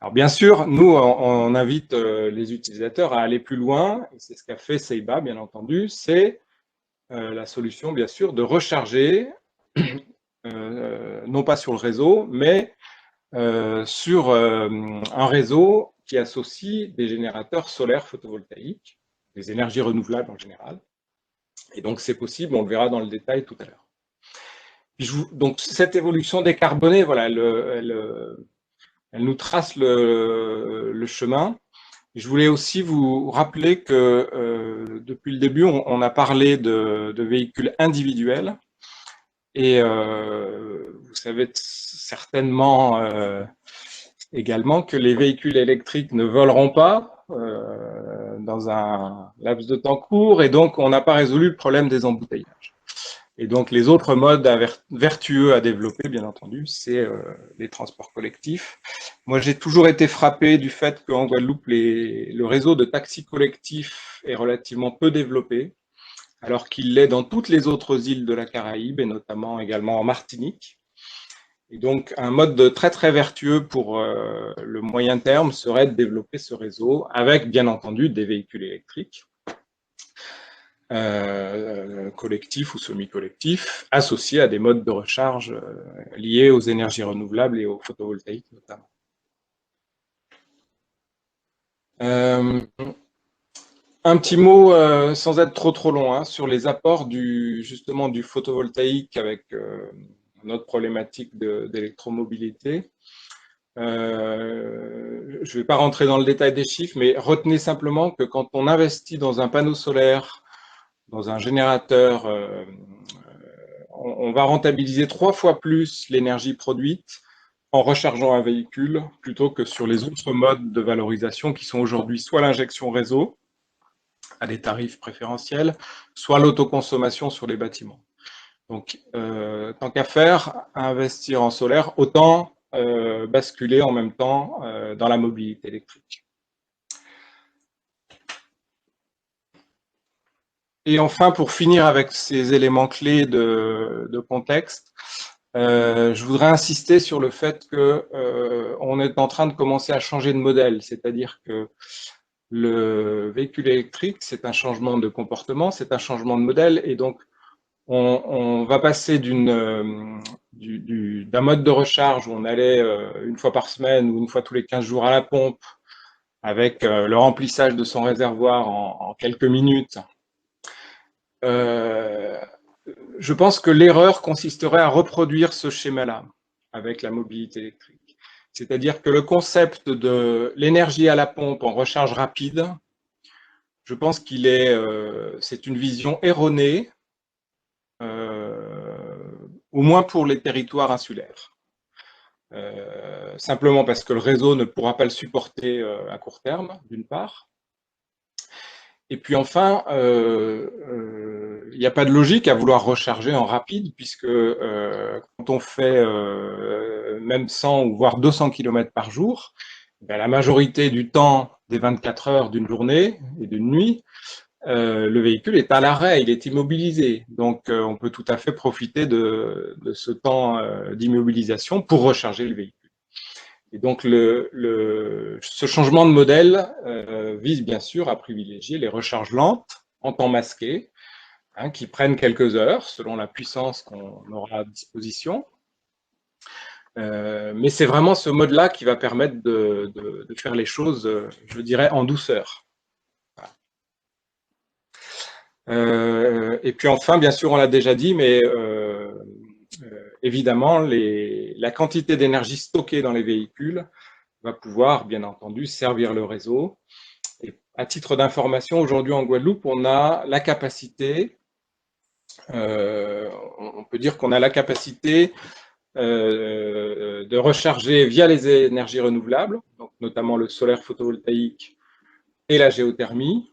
Alors bien sûr, nous, on invite les utilisateurs à aller plus loin, et c'est ce qu'a fait Ceiba, bien entendu, c'est la solution, bien sûr, de recharger, non pas sur le réseau, mais sur un réseau qui associe des générateurs solaires photovoltaïques, des énergies renouvelables en général. Et donc c'est possible, on le verra dans le détail tout à l'heure. Donc cette évolution décarbonée, voilà, elle nous trace le chemin. Je voulais aussi vous rappeler que depuis le début, on a parlé de véhicules individuels. Et vous savez certainement également que les véhicules électriques ne voleront pas dans un laps de temps court, et donc on n'a pas résolu le problème des embouteillages. Et donc les autres modes vertueux à développer, bien entendu, c'est les transports collectifs. Moi, j'ai toujours été frappé du fait qu'en Guadeloupe, le réseau de taxis collectifs est relativement peu développé, alors qu'il l'est dans toutes les autres îles de la Caraïbe, et notamment également en Martinique. Et donc, un mode très très vertueux pour le moyen terme serait de développer ce réseau avec, bien entendu, des véhicules électriques. collectifs ou semi-collectifs, associés à des modes de recharge liés aux énergies renouvelables et au photovoltaïque notamment. Un petit mot, sans être trop long, hein, sur les apports justement du photovoltaïque avec notre problématique d'électromobilité. Je ne vais pas rentrer dans le détail des chiffres, mais retenez simplement que quand on investit dans un panneau solaire, dans un générateur, on va rentabiliser 3 fois plus l'énergie produite en rechargeant un véhicule plutôt que sur les autres modes de valorisation qui sont aujourd'hui soit l'injection réseau à des tarifs préférentiels, soit l'autoconsommation sur les bâtiments. Donc, tant qu'à faire, à investir en solaire, autant basculer en même temps dans la mobilité électrique. Et enfin, pour finir avec ces éléments clés de contexte, je voudrais insister sur le fait qu'on est en train de commencer à changer de modèle, c'est-à-dire que le véhicule électrique, c'est un changement de comportement, c'est un changement de modèle, et donc on va passer d'un mode de recharge où on allait une fois par semaine ou une fois tous les 15 jours à la pompe, avec le remplissage de son réservoir en quelques minutes. Je pense que l'erreur consisterait à reproduire ce schéma-là avec la mobilité électrique. C'est-à-dire que le concept de l'énergie à la pompe en recharge rapide, je pense c'est une vision erronée, au moins pour les territoires insulaires. Simplement parce que le réseau ne pourra pas le supporter à court terme, d'une part. Et puis enfin, il n'y a pas de logique à vouloir recharger en rapide, puisque quand on fait même 100 ou voire 200 km par jour, ben, la majorité du temps des 24 heures d'une journée et d'une nuit, le véhicule est à l'arrêt, il est immobilisé. Donc on peut tout à fait profiter de ce temps d'immobilisation pour recharger le véhicule. Et donc, ce changement de modèle vise bien sûr à privilégier les recharges lentes en temps masqué, hein, qui prennent quelques heures selon la puissance qu'on aura à disposition. Mais c'est vraiment ce mode-là qui va permettre de faire les choses, je dirais, en douceur. Et puis enfin, bien sûr, on l'a déjà dit, mais évidemment, la quantité d'énergie stockée dans les véhicules va pouvoir, bien entendu, servir le réseau. Et à titre d'information, aujourd'hui en Guadeloupe, on a la capacité, on peut dire qu'on a la capacité de recharger via les énergies renouvelables, donc notamment le solaire photovoltaïque et la géothermie.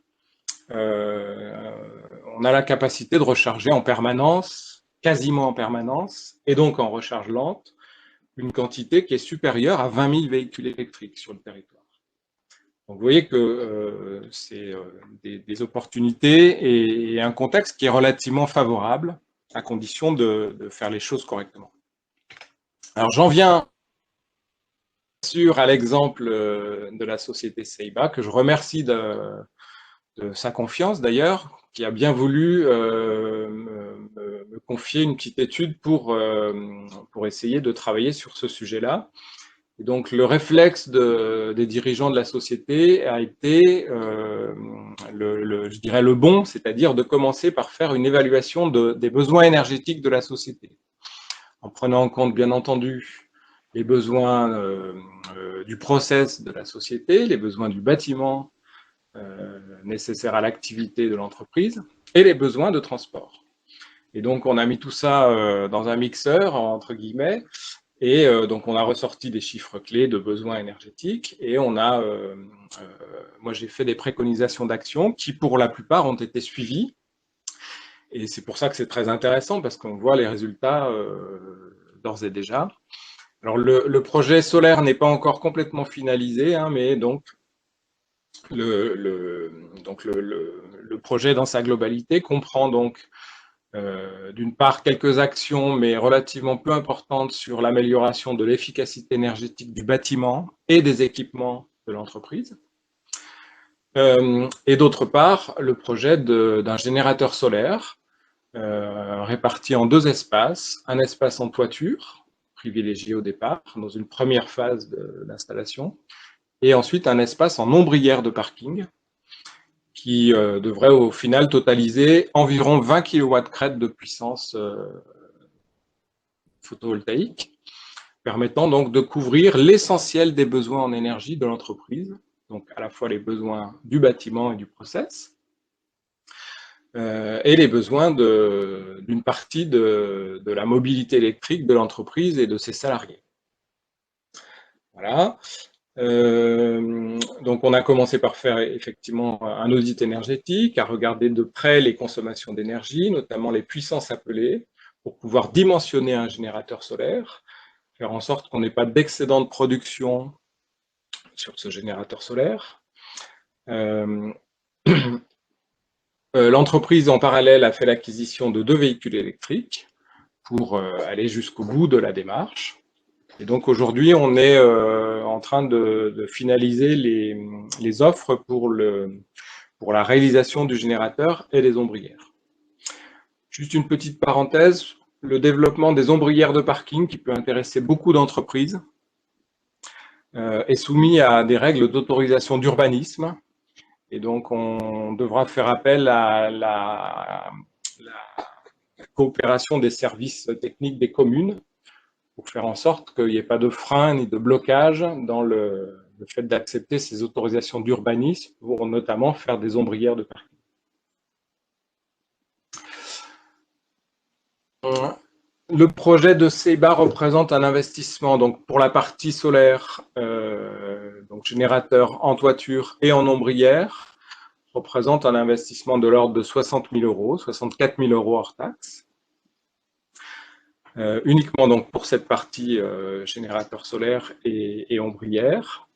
On a la capacité de recharger en permanence, quasiment en permanence, et donc en recharge lente, une quantité qui est supérieure à 20 000 véhicules électriques sur le territoire. Donc vous voyez que c'est des opportunités et un contexte qui est relativement favorable, à condition de faire les choses correctement. Alors j'en viens sûr à l'exemple de la société Ceiba, que je remercie de sa confiance d'ailleurs, qui a bien voulu me confier une petite étude pour essayer de travailler sur ce sujet-là. Et donc le réflexe des dirigeants de la société a été, je dirais, le bon, c'est-à-dire de commencer par faire une évaluation des besoins énergétiques de la société, en prenant en compte bien entendu les besoins du process de la société, les besoins du bâtiment, nécessaires à l'activité de l'entreprise et les besoins de transport. Et donc on a mis tout ça dans un mixeur, entre guillemets, et donc on a ressorti des chiffres clés de besoins énergétiques et on a, moi j'ai fait des préconisations d'action qui pour la plupart ont été suivies, et c'est pour ça que c'est très intéressant parce qu'on voit les résultats d'ores et déjà. Alors le projet solaire n'est pas encore complètement finalisé, hein, mais donc le projet dans sa globalité comprend donc d'une part quelques actions, mais relativement peu importantes sur l'amélioration de l'efficacité énergétique du bâtiment et des équipements de l'entreprise. Et d'autre part, le projet d'un générateur solaire réparti en 2 espaces. Un espace en toiture, privilégié au départ, dans une première phase d'installation, et ensuite un espace en ombrière de parking, qui devrait au final totaliser environ 20 kW de puissance photovoltaïque, permettant donc de couvrir l'essentiel des besoins en énergie de l'entreprise, donc à la fois les besoins du bâtiment et du process, et les besoins d'une partie de la mobilité électrique de l'entreprise et de ses salariés. Voilà. Donc on a commencé par faire effectivement un audit énergétique, à regarder de près les consommations d'énergie, notamment les puissances appelées, pour pouvoir dimensionner un générateur solaire, faire en sorte qu'on n'ait pas d'excédent de production sur ce générateur solaire. L'entreprise en parallèle a fait l'acquisition de 2 véhicules électriques pour aller jusqu'au bout de la démarche. Et donc aujourd'hui, on est en train de finaliser les offres pour la réalisation du générateur et des ombrières. Juste une petite parenthèse, le développement des ombrières de parking, qui peut intéresser beaucoup d'entreprises, est soumis à des règles d'autorisation d'urbanisme. Et donc, on devra faire appel à la coopération des services techniques des communes pour faire en sorte qu'il n'y ait pas de frein ni de blocage dans le fait d'accepter ces autorisations d'urbanisme pour notamment faire des ombrières de parking. Le projet de CEIBA représente un investissement donc pour la partie solaire, donc générateur en toiture et en ombrière, représente un investissement de l'ordre de 60 000 €, 64 000 € hors taxes. Uniquement donc pour cette partie générateur solaire et ombrière.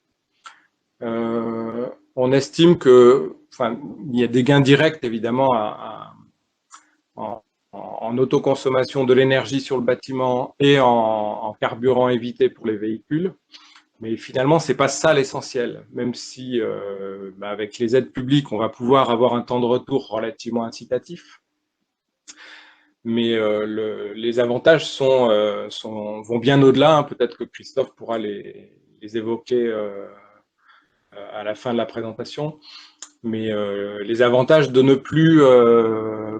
On estime que, il y a des gains directs évidemment en autoconsommation de l'énergie sur le bâtiment et en carburant évité pour les véhicules. Mais finalement, ce n'est pas ça l'essentiel, même si avec les aides publiques, on va pouvoir avoir un temps de retour relativement incitatif. Mais les avantages vont bien au-delà, hein. Peut-être que Christophe pourra les évoquer à la fin de la présentation. Mais les avantages de ne plus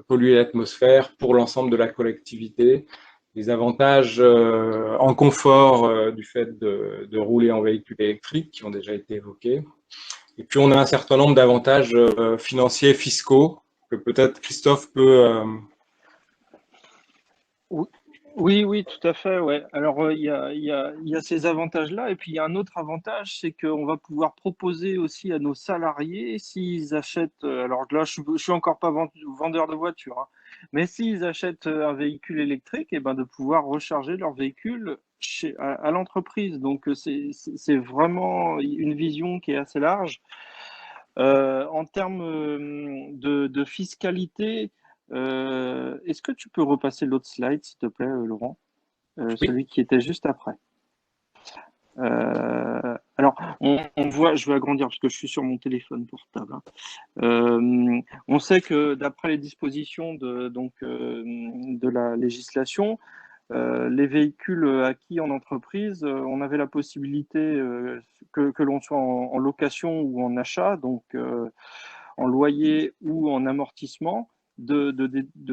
polluer l'atmosphère pour l'ensemble de la collectivité, les avantages en confort du fait de rouler en véhicule électrique qui ont déjà été évoqués. Et puis on a un certain nombre d'avantages financiers, fiscaux, que peut-être Christophe peut... Oui, tout à fait. Ouais. Alors, il y a ces avantages-là. Et puis, il y a un autre avantage, c'est qu'on va pouvoir proposer aussi à nos salariés, s'ils achètent, alors là, je suis encore pas vendeur de voiture, hein, mais s'ils achètent un véhicule électrique, et ben, de pouvoir recharger leur véhicule à l'entreprise. Donc, c'est vraiment une vision qui est assez large. En termes de fiscalité, est-ce que tu peux repasser l'autre slide, s'il te plaît, Laurent? Oui. Celui qui était juste après. Alors, on voit, je vais agrandir parce que je suis sur mon téléphone portable, hein. On sait que d'après les dispositions de la législation, les véhicules acquis en entreprise, on avait la possibilité que l'on soit en location ou en achat, donc en loyer ou en amortissement, de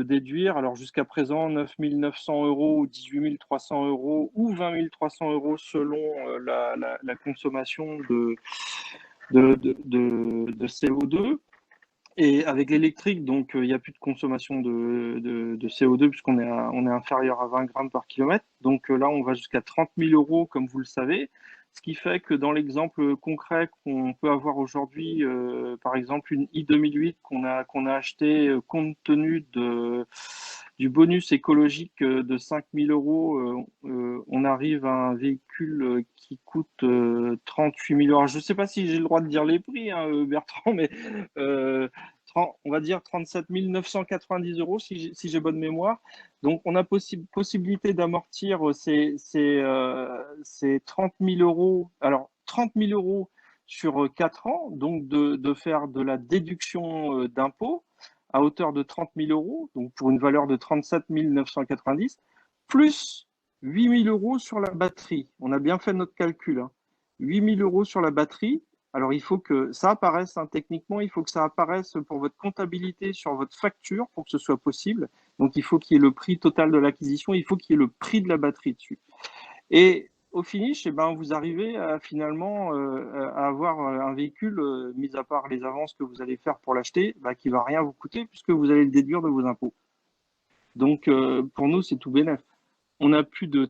déduire, alors jusqu'à présent, 9 900 € ou 18 300 € ou 20 300 € selon la consommation de CO2. Et avec l'électrique, donc il n'y a plus de consommation de CO2 puisqu'on est inférieur à 20 grammes par kilomètre. Donc là, on va jusqu'à 30 000 €, comme vous le savez. Ce qui fait que dans l'exemple concret qu'on peut avoir aujourd'hui, par exemple une i2008 qu'on a acheté compte tenu du bonus écologique de 5 000 €, on arrive à un véhicule qui coûte 38 000 €. Je ne sais pas si j'ai le droit de dire les prix, hein, Bertrand, mais on va dire 37 990 € si j'ai bonne mémoire. Donc, on a possibilité d'amortir ces 30 000 €. Alors, 30 000 € sur 4 ans, donc de faire de la déduction d'impôt à hauteur de 30 000 euros, donc pour une valeur de 37 990, plus 8 000 euros sur la batterie. On a bien fait notre calcul, hein. 8 000 euros sur la batterie. Alors, il faut que ça apparaisse, hein, techniquement, il faut que ça apparaisse pour votre comptabilité sur votre facture pour que ce soit possible. Donc, il faut qu'il y ait le prix total de l'acquisition, il faut qu'il y ait le prix de la batterie dessus. Et au finish, eh ben, vous arrivez à, finalement à avoir un véhicule, mis à part les avances que vous allez faire pour l'acheter, bah, qui ne va rien vous coûter puisque vous allez le déduire de vos impôts. Donc, pour nous, c'est tout bénef. On n'a plus de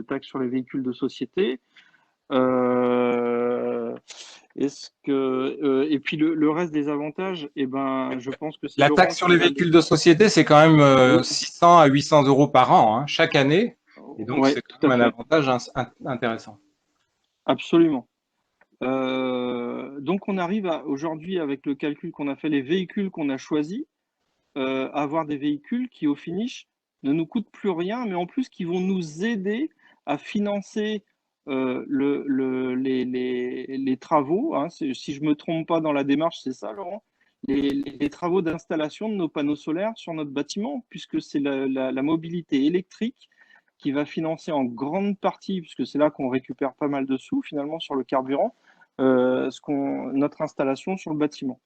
taxes sur les véhicules de société. Et puis le reste des avantages, eh ben, je pense que c'est La taxe sur les véhicules de société, c'est quand même 600 à 800 euros par an, hein, chaque année. Et donc, ouais, c'est quand même un avantage intéressant. Absolument. Donc, on arrive aujourd'hui, avec le calcul qu'on a fait, les véhicules qu'on a choisis, à avoir des véhicules qui, au finish, ne nous coûtent plus rien, mais en plus qui vont nous aider à financer les travaux, hein. Si je ne me trompe pas dans la démarche, c'est ça, Laurent, les travaux d'installation de nos panneaux solaires sur notre bâtiment, puisque c'est la mobilité électrique qui va financer en grande partie, puisque c'est là qu'on récupère pas mal de sous finalement sur le carburant, notre installation sur le bâtiment.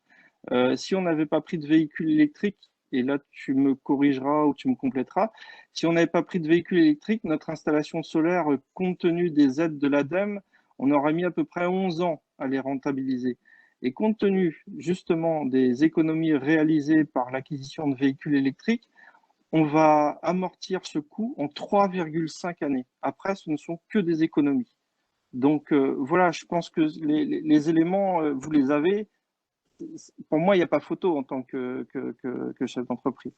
Si on n'avait pas pris de véhicule électrique, et là tu me corrigeras ou tu me compléteras, si on n'avait pas pris de véhicule électrique, notre installation solaire, compte tenu des aides de l'ADEME, on aurait mis à peu près 11 ans à les rentabiliser. Et compte tenu justement des économies réalisées par l'acquisition de véhicules électriques, on va amortir ce coût en 3,5 années. Après, ce ne sont que des économies. Donc voilà, je pense que les éléments, vous les avez. Pour moi, il n'y a pas photo en tant que chef d'entreprise.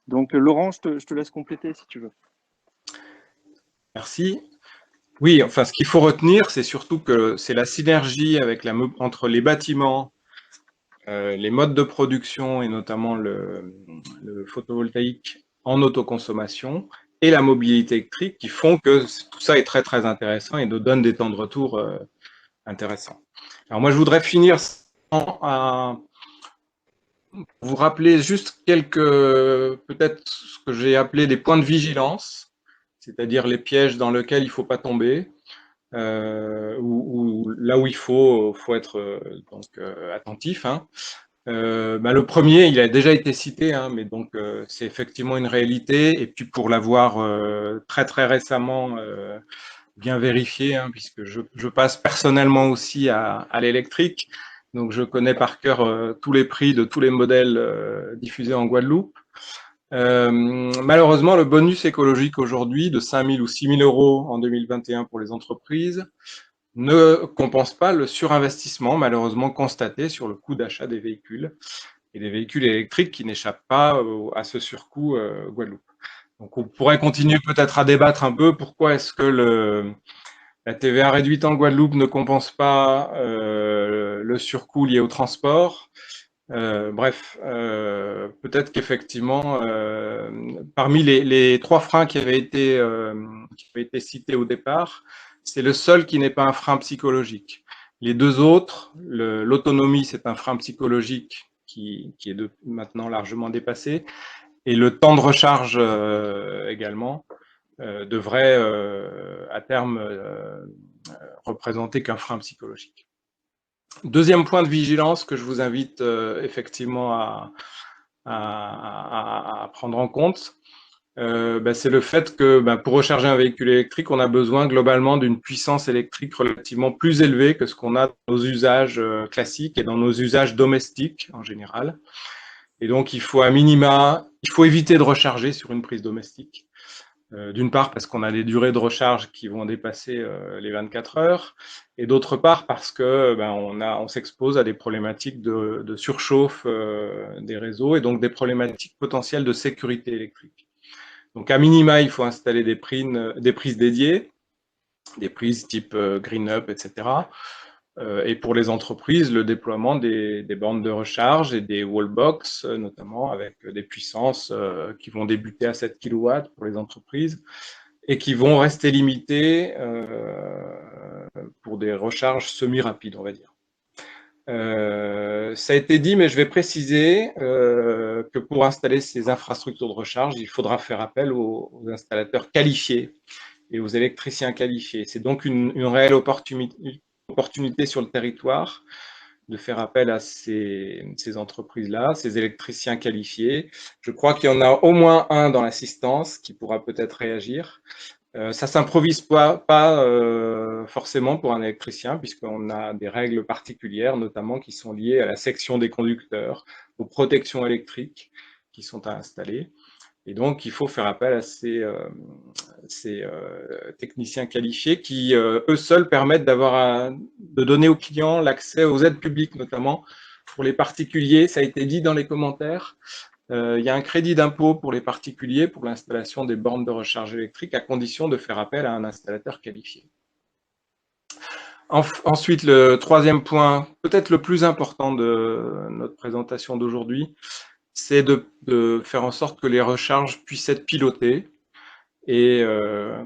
Donc, Laurent, je te laisse compléter si tu veux. Merci. Oui, enfin, ce qu'il faut retenir, c'est surtout que c'est la synergie entre les bâtiments, les modes de production et notamment le photovoltaïque en autoconsommation et la mobilité électrique qui font que tout ça est très, très intéressant et nous donne des temps de retour intéressants. Alors moi, je voudrais finir à vous rappeler juste peut-être ce que j'ai appelé des points de vigilance, c'est-à-dire les pièges dans lesquels il ne faut pas tomber, ou là où il faut être attentif, hein. Le premier, il a déjà été cité, hein, mais donc c'est effectivement une réalité. Et puis pour l'avoir très très récemment bien vérifié, hein, puisque je passe personnellement aussi à l'électrique, donc je connais par cœur tous les prix de tous les modèles diffusés en Guadeloupe. Malheureusement, le bonus écologique aujourd'hui de 5 000 ou 6 000 euros en 2021 pour les entreprises ne compense pas le surinvestissement malheureusement constaté sur le coût d'achat des véhicules et des véhicules électriques qui n'échappent pas à ce surcoût Guadeloupe. Donc on pourrait continuer peut-être à débattre un peu pourquoi est-ce que la TVA réduite en Guadeloupe ne compense pas le surcoût lié au transport. Bref, peut-être qu'effectivement, parmi les 3 freins qui avaient été cités au départ, c'est le seul qui n'est pas un frein psychologique. Les 2 autres, l'autonomie, c'est un frein psychologique qui est maintenant largement dépassé, et le temps de recharge également devrait à terme représenter qu'un frein psychologique. Deuxième point de vigilance que je vous invite effectivement à prendre en compte, c'est le fait que pour recharger un véhicule électrique, on a besoin globalement d'une puissance électrique relativement plus élevée que ce qu'on a dans nos usages classiques et dans nos usages domestiques en général. Et donc, il faut éviter de recharger sur une prise domestique. D'une part parce qu'on a des durées de recharge qui vont dépasser les 24 heures, et d'autre part parce que on s'expose à des problématiques de surchauffe des réseaux et donc des problématiques potentielles de sécurité électrique. Donc à minima, il faut installer des prises dédiées, des prises type GreenUp, etc. Et pour les entreprises, le déploiement des bornes de recharge et des wallbox, notamment avec des puissances qui vont débuter à 7 kW pour les entreprises et qui vont rester limitées pour des recharges semi-rapides, on va dire. Ça a été dit, mais je vais préciser que pour installer ces infrastructures de recharge, il faudra faire appel aux installateurs qualifiés et aux électriciens qualifiés. C'est donc une réelle opportunité sur le territoire de faire appel à ces entreprises-là, ces électriciens qualifiés. Je crois qu'il y en a au moins un dans l'assistance qui pourra peut-être réagir. Ça ne s'improvise pas forcément pour un électricien, puisqu'on a des règles particulières, notamment qui sont liées à la section des conducteurs, aux protections électriques qui sont à installer. Et donc, il faut faire appel à ces techniciens qualifiés qui, eux seuls, permettent de donner aux clients l'accès aux aides publiques, notamment pour les particuliers. Ça a été dit dans les commentaires. Il y a un crédit d'impôt pour les particuliers pour l'installation des bornes de recharge électrique à condition de faire appel à un installateur qualifié. Ensuite, le troisième point, peut-être le plus important de notre présentation d'aujourd'hui, c'est de faire en sorte que les recharges puissent être pilotées et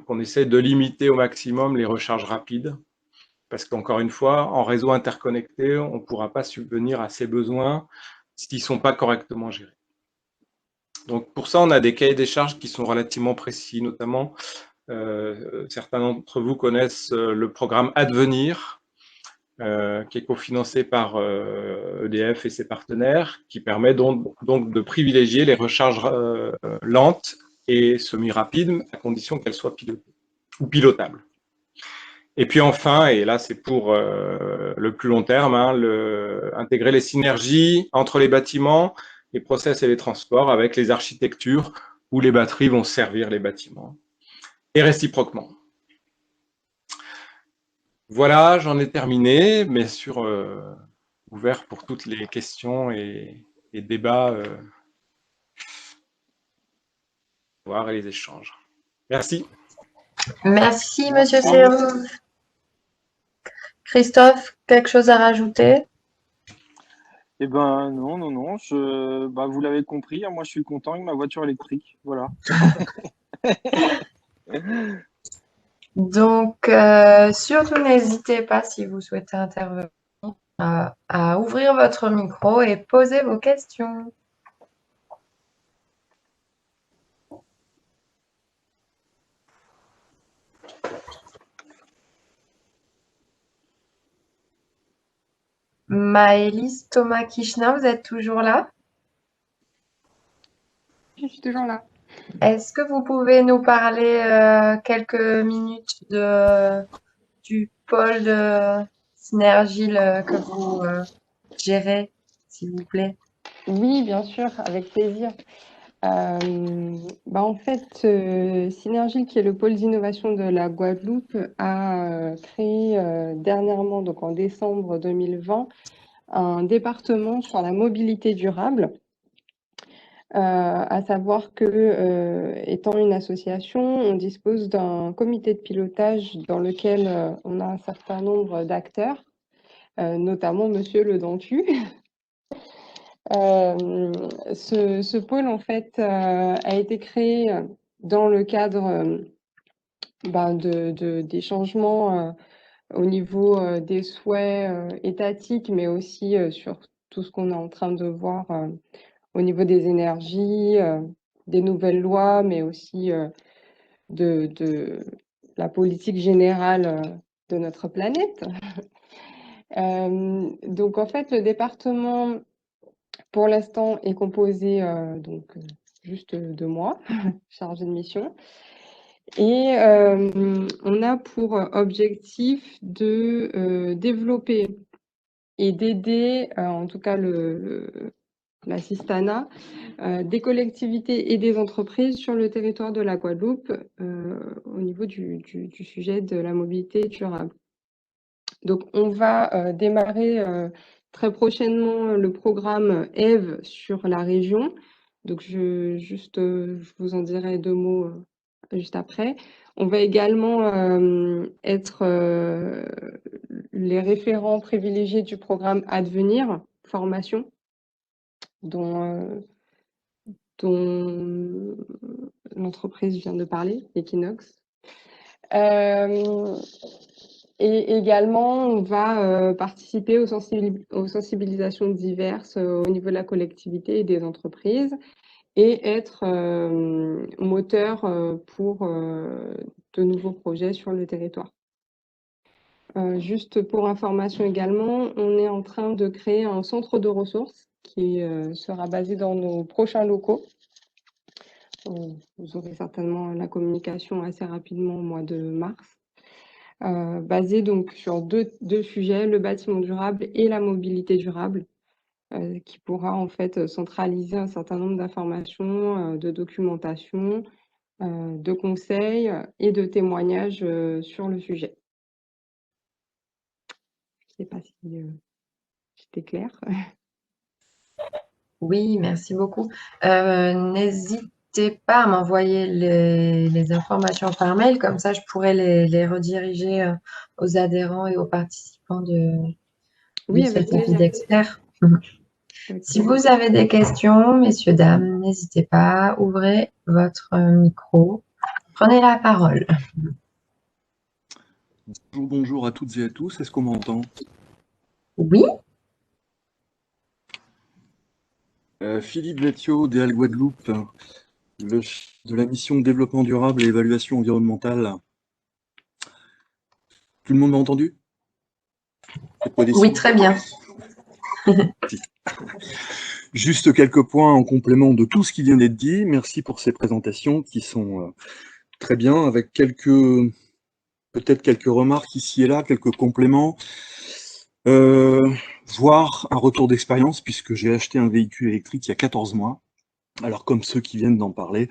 qu'on essaie de limiter au maximum les recharges rapides. Parce qu'encore une fois, en réseau interconnecté, on ne pourra pas subvenir à ces besoins s'ils ne sont pas correctement gérés. Donc pour ça, on a des cahiers des charges qui sont relativement précis, notamment certains d'entre vous connaissent le programme Advenir, qui est cofinancé par EDF et ses partenaires, qui permet donc de privilégier les recharges lentes et semi-rapides, à condition qu'elles soient pilotées ou pilotables. Et puis enfin, et là c'est pour le plus long terme, intégrer les synergies entre les bâtiments, les process et les transports avec les architectures où les batteries vont servir les bâtiments, et réciproquement. Voilà, j'en ai terminé, bien sûr ouvert pour toutes les questions et débats, et les échanges. Merci. Merci, Monsieur Serroux. Christophe, quelque chose à rajouter? Eh ben non, vous l'avez compris, moi je suis content avec ma voiture électrique, voilà. Donc, surtout n'hésitez pas si vous souhaitez intervenir à ouvrir votre micro et poser vos questions. Maëlys Thomas-Kichna, vous êtes toujours là? Je suis toujours là. Est-ce que vous pouvez nous parler quelques minutes du pôle de Synergile que vous gérez, s'il vous plaît? Oui, bien sûr, avec plaisir. En fait, Synergile, qui est le pôle d'innovation de la Guadeloupe, a créé dernièrement, donc en décembre 2020, un département sur la mobilité durable. À savoir que, étant une association, on dispose d'un comité de pilotage dans lequel on a un certain nombre d'acteurs, notamment Monsieur Le Dentu. Ce pôle, en fait, a été créé dans le cadre des changements au niveau des souhaits étatiques, mais aussi sur tout ce qu'on est en train de voir au niveau des énergies, des nouvelles lois, mais aussi de la politique générale de notre planète. Donc, en fait, le département, pour l'instant, est composé juste de moi, chargée de mission. Et on a pour objectif de développer et d'aider, en tout cas l'assistanat, des collectivités et des entreprises sur le territoire de la Guadeloupe au niveau du sujet de la mobilité durable. Donc, on va démarrer très prochainement le programme EVE sur la région. Donc, je vous en dirai 2 mots juste après. On va également être les référents privilégiés du programme Advenir, formation, dont l'entreprise vient de parler, Equinox. Et également, on va participer aux sensibilisations diverses au niveau de la collectivité et des entreprises et être moteur pour de nouveaux projets sur le territoire. Juste pour information également, on est en train de créer un centre de ressources qui sera basé dans nos prochains locaux. Vous aurez certainement la communication assez rapidement au mois de mars. Basé donc sur deux sujets, le bâtiment durable et la mobilité durable, qui pourra en fait centraliser un certain nombre d'informations, de documentation, de conseils et de témoignages sur le sujet. Je ne sais pas si c'était clair. Oui, merci beaucoup. N'hésitez pas à m'envoyer les informations par mail, comme ça je pourrais les rediriger aux adhérents et aux participants de Oui, avec cet avis plaisir. d'experts. Avec Si plaisir. vous avez des questions, messieurs, dames, n'hésitez pas, ouvrez votre micro, prenez la parole. Bonjour à toutes et à tous, est-ce qu'on m'entend? Oui, Philippe Vétiot, DL Guadeloupe, de la mission Développement durable et évaluation environnementale. Tout le monde m'a entendu? oui, très bien. Juste quelques points en complément de tout ce qui vient d'être dit. Merci pour ces présentations qui sont très bien, avec peut-être quelques remarques ici et là, quelques compléments. Voire un retour d'expérience, puisque j'ai acheté un véhicule électrique il y a 14 mois. Alors, comme ceux qui viennent d'en parler,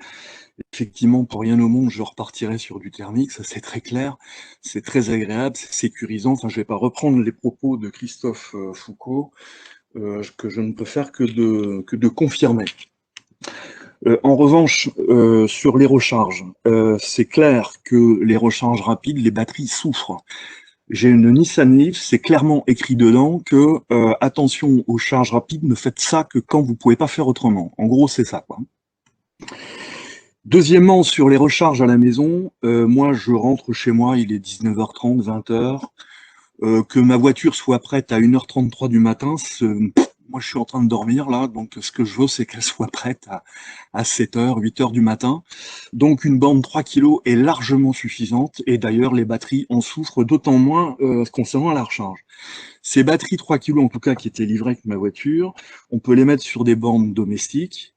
effectivement, pour rien au monde, je repartirai sur du thermique, ça c'est très clair, c'est très agréable, c'est sécurisant. Enfin, je ne vais pas reprendre les propos de Christophe Foucault, que je ne peux faire que de confirmer. En revanche, sur les recharges, c'est clair que les recharges rapides, les batteries souffrent. J'ai une Nissan Leaf, c'est clairement écrit dedans que attention aux charges rapides, ne faites ça que quand vous pouvez pas faire autrement. En gros, c'est ça, quoi. Deuxièmement, sur les recharges à la maison, moi je rentre chez moi, il est 19h30, 20h, que ma voiture soit prête à 1h33 du matin, moi je suis en train de dormir là, donc ce que je veux c'est qu'elle soit prête à 7h, 8h du matin. Donc une borne 3 kg est largement suffisante, et d'ailleurs les batteries en souffrent d'autant moins concernant la recharge. Ces batteries 3 kg en tout cas qui étaient livrées avec ma voiture, on peut les mettre sur des bornes domestiques,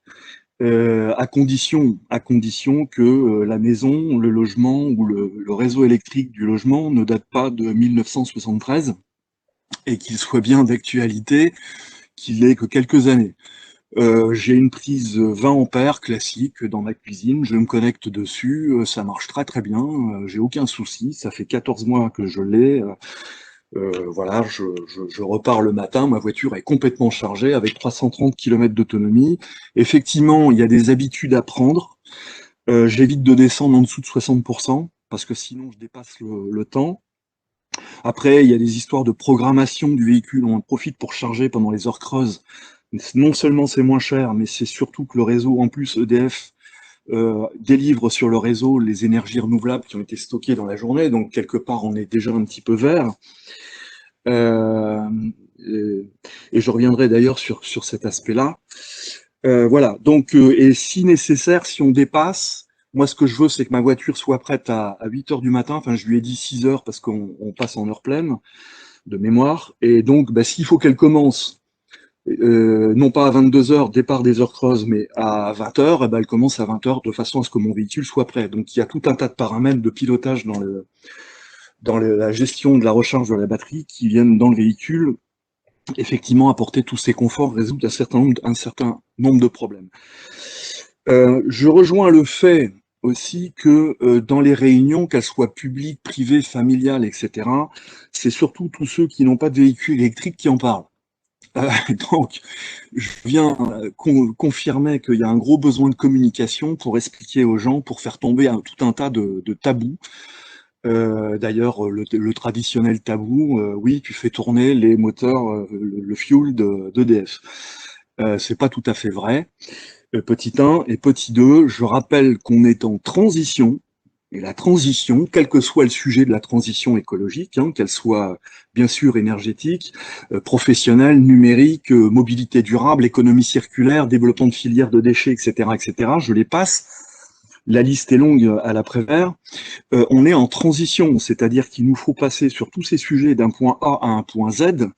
à condition que la maison, le logement ou le réseau électrique du logement ne date pas de 1973 et qu'il soit bien d'actualité, qu'il n'ait que quelques années. J'ai une prise 20 ampères classique dans ma cuisine, je me connecte dessus, ça marche très très bien, j'ai aucun souci, ça fait 14 mois que je l'ai. Voilà, je repars le matin, ma voiture est complètement chargée avec 330 km d'autonomie. Effectivement, il y a des habitudes à prendre. J'évite de descendre en dessous de 60% parce que sinon je dépasse le temps. Après, il y a des histoires de programmation du véhicule, on en profite pour charger pendant les heures creuses. Non seulement c'est moins cher, mais c'est surtout que le réseau, en plus EDF, délivre sur le réseau les énergies renouvelables qui ont été stockées dans la journée, donc quelque part on est déjà un petit peu vert. Et je reviendrai d'ailleurs sur cet aspect-là. Voilà, donc, et si nécessaire, si on dépasse, moi ce que je veux, c'est que ma voiture soit prête à 8h du matin, enfin je lui ai dit 6h parce qu'on passe en heure pleine de mémoire, et donc bah, s'il faut qu'elle commence, non pas à 22h, départ des heures creuses, mais à 20h, eh ben, elle commence à 20h de façon à ce que mon véhicule soit prêt. Donc il y a tout un tas de paramètres de pilotage dans la gestion de la recharge de la batterie qui viennent dans le véhicule, effectivement apporter tous ces conforts, résoudre un certain nombre de problèmes. Je rejoins le fait aussi que dans les réunions, qu'elles soient publiques, privées, familiales, etc., c'est surtout tous ceux qui n'ont pas de véhicule électrique qui en parlent. Donc, je viens confirmer qu'il y a un gros besoin de communication pour expliquer aux gens, pour faire tomber tout un tas de tabous. D'ailleurs, le traditionnel tabou, oui, tu fais tourner les moteurs, le fuel d'EDF. C'est pas tout à fait vrai. Petit 1 et petit 2, je rappelle qu'on est en transition Et la transition, quel que soit le sujet de la transition écologique, hein, qu'elle soit bien sûr énergétique, professionnelle, numérique, mobilité durable, économie circulaire, développement de filières de déchets, etc., je les passe. La liste est longue à l'après-vert. On est en transition, c'est-à-dire qu'il nous faut passer sur tous ces sujets d'un point A à un point Z.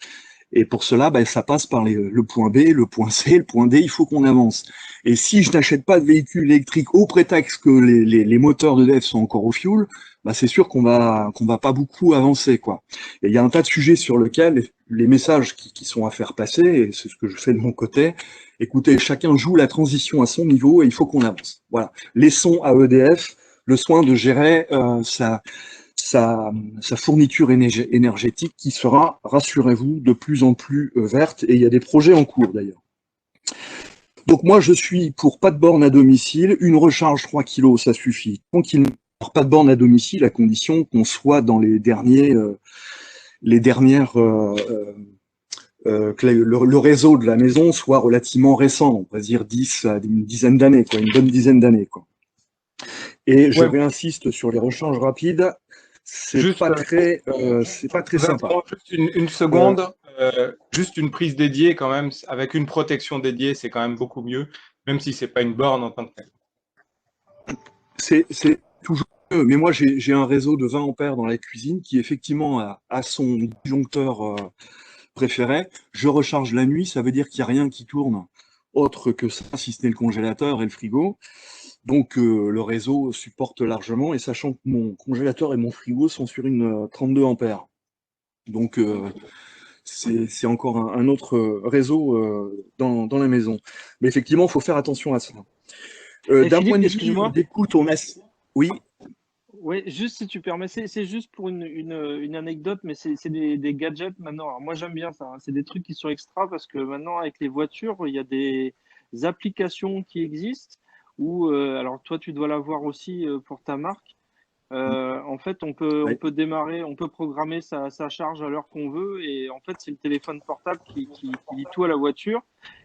Et pour cela, ça passe par le point B, le point C, le point D, il faut qu'on avance. Et si je n'achète pas de véhicule électrique au prétexte que les moteurs d'EDF sont encore au fioul, c'est sûr qu'on va pas beaucoup avancer, quoi. Et il y a un tas de sujets sur lesquels les messages qui sont à faire passer, et c'est ce que je fais de mon côté, écoutez, chacun joue la transition à son niveau et il faut qu'on avance. Voilà. Laissons à EDF le soin de gérer sa fourniture énergétique qui sera, rassurez-vous, de plus en plus verte, et il y a des projets en cours d'ailleurs. Donc moi je suis pour pas de borne à domicile, une recharge 3 kg ça suffit, tranquillement. Pas de borne à domicile à condition qu'on soit dans le réseau de la maison soit relativement récent, on va dire 10 à une dizaine d'années, quoi, une bonne dizaine d'années, quoi. Et je réinsiste sur les recharges rapides. C'est pas très sympa. Juste une seconde, juste une prise dédiée quand même, avec une protection dédiée, c'est quand même beaucoup mieux, même si c'est pas une borne en tant que telle. C'est toujours mieux, mais moi j'ai un réseau de 20 ampères dans la cuisine qui effectivement a son disjoncteur préféré. Je recharge la nuit, ça veut dire qu'il n'y a rien qui tourne autre que ça, si ce n'est le congélateur et le frigo. Donc le réseau supporte largement, et sachant que mon congélateur et mon frigo sont sur une 32 ampères. Donc c'est encore un autre réseau dans la maison. Mais effectivement, il faut faire attention à ça. D'un point de vue d'écoute, on a... Oui. Oui, juste si tu permets, c'est juste pour une anecdote, mais c'est des gadgets maintenant. Alors moi j'aime bien ça, hein. C'est des trucs qui sont extra parce que maintenant avec les voitures, il y a des applications qui existent où, alors toi tu dois l'avoir aussi pour ta marque. En fait, on peut démarrer, on peut programmer sa charge à l'heure qu'on veut, et en fait c'est le téléphone portable qui lit tout à la voiture.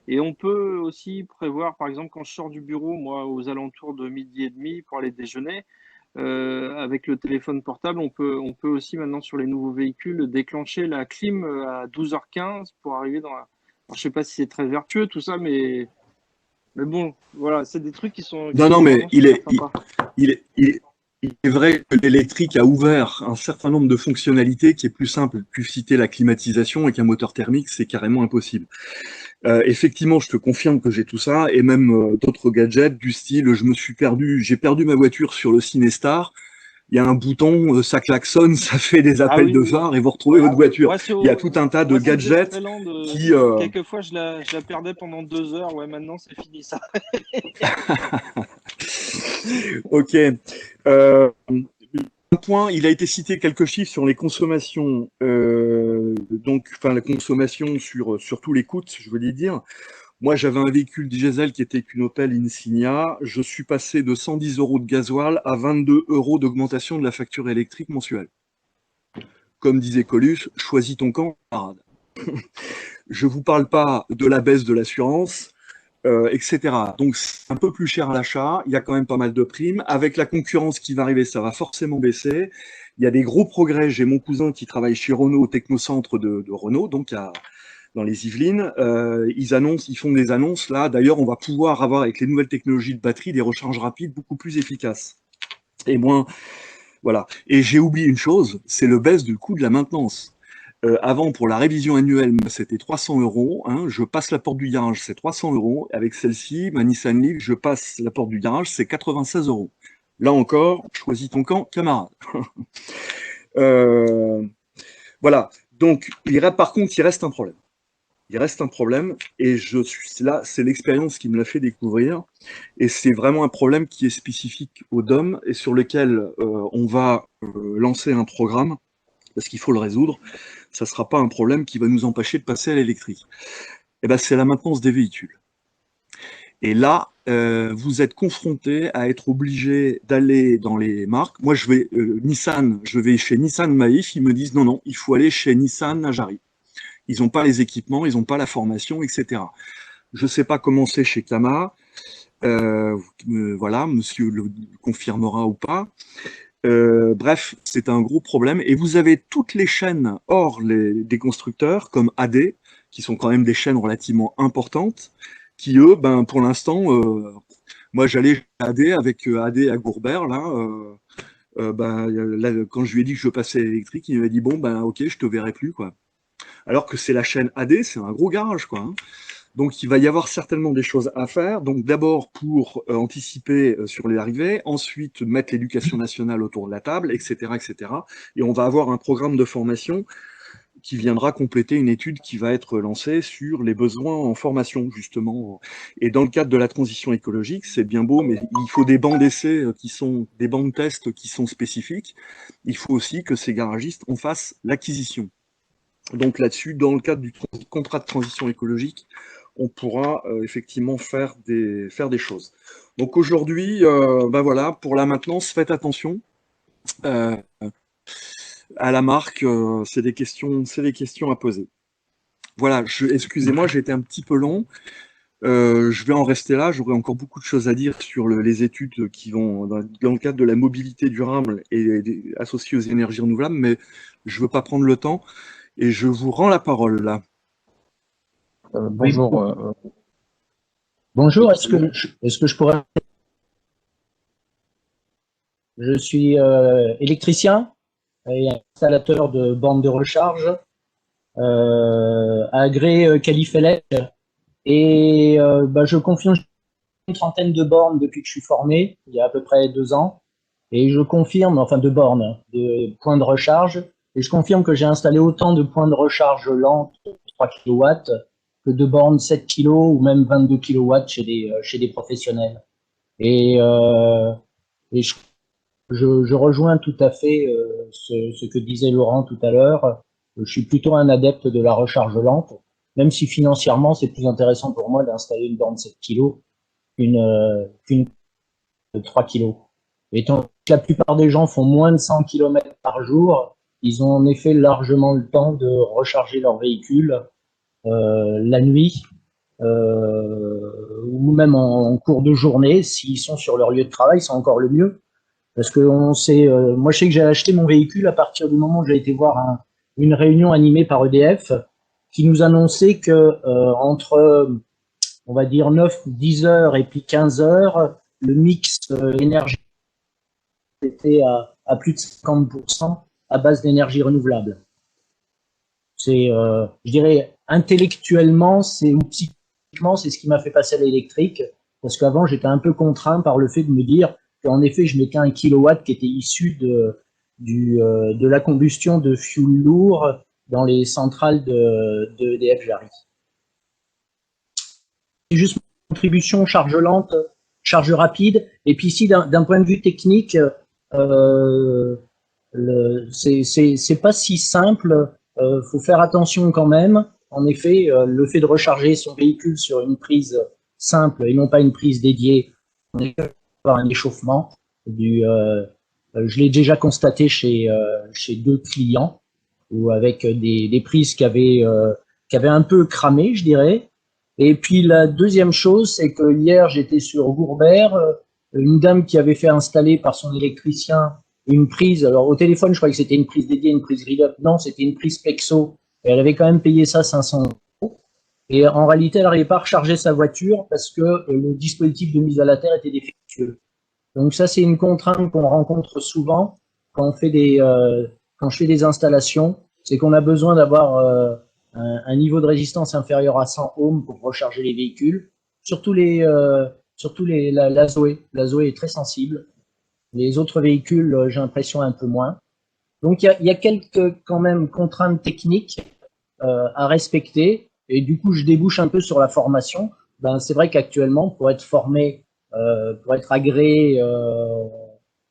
Et on peut aussi prévoir, par exemple quand je sors du bureau, moi aux alentours de 12h30 pour aller déjeuner, avec le téléphone portable, on peut aussi maintenant sur les nouveaux véhicules déclencher la clim à 12h15 pour arriver dans la... Alors, je sais pas si c'est très vertueux tout ça, mais bon, voilà, c'est des trucs qui sont... Non, mais il est vrai que l'électrique a ouvert un certain nombre de fonctionnalités qui est plus simple. Plus citer la climatisation, et qu'un moteur thermique, c'est carrément impossible. Effectivement, je te confirme que j'ai tout ça, et même d'autres gadgets du style, j'ai perdu ma voiture sur le Cinestar. Il y a un bouton, ça klaxonne, ça fait des appels de phare, et vous retrouvez votre voiture. Il y a tout un tas de gadgets qui... Quelquefois, je la perdais pendant 2 heures. Ouais, maintenant, c'est fini, ça. Ok. Un point, il a été cité quelques chiffres sur les consommations, la consommation sur tous les coûts, je voulais dire. Moi, j'avais un véhicule diesel qui était une Opel Insignia. Je suis passé de 110 € de gasoil à 22 € d'augmentation de la facture électrique mensuelle. Comme disait Coluche, choisis ton camp, camarade. Je ne vous parle pas de la baisse de l'assurance, etc. Donc, c'est un peu plus cher à l'achat. Il y a quand même pas mal de primes. Avec la concurrence qui va arriver, ça va forcément baisser. Il y a des gros progrès. J'ai mon cousin qui travaille chez Renault, au technocentre de Renault, donc dans les Yvelines. Ils font des annonces là. D'ailleurs, on va pouvoir avoir, avec les nouvelles technologies de batterie, des recharges rapides beaucoup plus efficaces. Et moins, voilà. Et j'ai oublié une chose, c'est le baisse du coût de la maintenance. Avant, pour la révision annuelle, c'était 300 €. Hein, je passe la porte du garage, c'est 300 €. Avec celle-ci, ma Nissan Leaf, je passe la porte du garage, c'est 96 €. Là encore, choisis ton camp, camarade. Voilà. Donc, par contre, il reste un problème. Il reste un problème, et là, c'est l'expérience qui me l'a fait découvrir, et c'est vraiment un problème qui est spécifique aux DOM, et sur lequel on va lancer un programme, parce qu'il faut le résoudre. Ça ne sera pas un problème qui va nous empêcher de passer à l'électrique. C'est la maintenance des véhicules. Et là, vous êtes confronté à être obligé d'aller dans les marques. Moi, je vais chez Nissan Maïf, ils me disent non, il faut aller chez Nissan Najari. Ils n'ont pas les équipements, ils n'ont pas la formation, etc. Je ne sais pas comment c'est chez Kama. Voilà, monsieur le confirmera ou pas. Bref, c'est un gros problème. Et vous avez toutes les chaînes hors des constructeurs, comme AD, qui sont quand même des chaînes relativement importantes, qui eux, ben, pour l'instant, moi j'allais chez AD avec AD à Gourbert, là, ben, là, quand je lui ai dit que je passais à l'électrique, il m'a dit bon, ben ok, je te verrai plus, quoi. Alors que c'est la chaîne AD, c'est un gros garage, quoi, hein. Donc, il va y avoir certainement des choses à faire. Donc, d'abord pour anticiper sur les arrivées, ensuite mettre l'éducation nationale autour de la table, etc., etc. Et on va avoir un programme de formation qui viendra compléter une étude qui va être lancée sur les besoins en formation, justement. Et dans le cadre de la transition écologique, c'est bien beau, mais il faut des bancs d'essai qui sont des bancs de test qui sont spécifiques. Il faut aussi que ces garagistes en fassent l'acquisition. Donc là-dessus, dans le cadre du contrat de transition écologique, on pourra effectivement faire des choses. Donc aujourd'hui, ben voilà, pour la maintenance, faites attention à la marque, c'est des questions à poser. Voilà, excusez-moi, j'ai été un petit peu long. Je vais en rester là. J'aurai encore beaucoup de choses à dire sur les études qui vont dans le cadre de la mobilité durable et associée aux énergies renouvelables, mais je ne veux pas prendre le temps et je vous rends la parole là. Bonjour. Bonjour, est-ce que je pourrais... Je suis électricien et installateur de bornes de recharge agréé Califelec et je confirme une trentaine de bornes depuis que je suis formé, il y a à peu près 2 ans, et je confirme, enfin de bornes, de points de recharge, et je confirme que j'ai installé autant de points de recharge lents 3 kW que de bornes 7 kg ou même 22 kW chez des professionnels. Et je rejoins tout à fait ce que disait Laurent tout à l'heure. Je suis plutôt un adepte de la recharge lente, même si financièrement c'est plus intéressant pour moi d'installer une borne 7 kg qu'une 3 kg. Étant que la plupart des gens font moins de 100 km par jour, ils ont en effet largement le temps de recharger leur véhicule la nuit ou même en cours de journée. S'ils sont sur leur lieu de travail, c'est encore le mieux. Parce que moi je sais que j'ai acheté mon véhicule à partir du moment où j'ai été voir une réunion animée par EDF qui nous annonçait que entre, on va dire, 9-10 heures et puis 15 heures, le mix énergie était à plus de 50% à base d'énergie renouvelable. C'est, je dirais, intellectuellement ou psychiquement, c'est ce qui m'a fait passer à l'électrique, parce qu'avant j'étais un peu contraint par le fait de me dire qu'en effet je mettais 1 kilowatt qui était issu de la combustion de fuel lourd dans les centrales de EDF Jarry. C'est juste une contribution charge lente, charge rapide, et puis ici d'un point de vue technique, c'est pas si simple. Faut faire attention quand même. En effet, le fait de recharger son véhicule sur une prise simple et non pas une prise dédiée, on est par un échauffement. Je l'ai déjà constaté chez 2 clients, ou avec des prises qui avaient un peu cramé, je dirais. Et puis la deuxième chose, c'est que hier j'étais sur Gourbert, une dame qui avait fait installer par son électricien une prise, alors au téléphone, je croyais que c'était une prise dédiée, une prise grid-up. Non, c'était une prise Pexo. Et elle avait quand même payé ça 500 €. Et en réalité, elle n'arrivait pas à recharger sa voiture parce que le dispositif de mise à la terre était défectueux. Donc ça, c'est une contrainte qu'on rencontre souvent quand je fais des installations. C'est qu'on a besoin d'avoir un niveau de résistance inférieur à 100 ohms pour recharger les véhicules. Surtout la Zoé. La Zoé est très sensible. Les autres véhicules, j'ai l'impression un peu moins. Donc il y a quelques quand même contraintes techniques à respecter, et du coup je débouche un peu sur la formation. C'est vrai qu'actuellement pour être formé, pour être agréé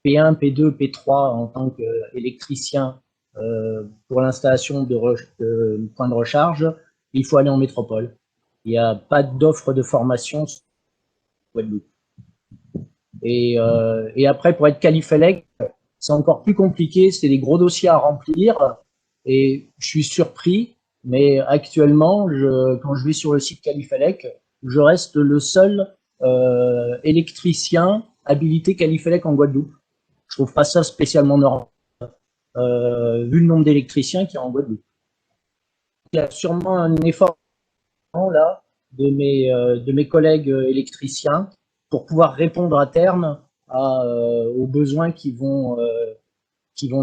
P1, P2, P3 en tant qu'électricien pour l'installation de points de recharge, il faut aller en métropole. Il n'y a pas d'offre de formation sur Guadeloupe. Et après, pour être Califelec, c'est encore plus compliqué, c'est des gros dossiers à remplir, et je suis surpris, mais actuellement, quand je vais sur le site Califelec, je reste le seul électricien habilité Qualifelec en Guadeloupe. Je trouve pas ça spécialement normal, vu le nombre d'électriciens qu'il y a en Guadeloupe. Il y a sûrement un effort là de mes collègues électriciens pour pouvoir répondre à terme aux besoins qui vont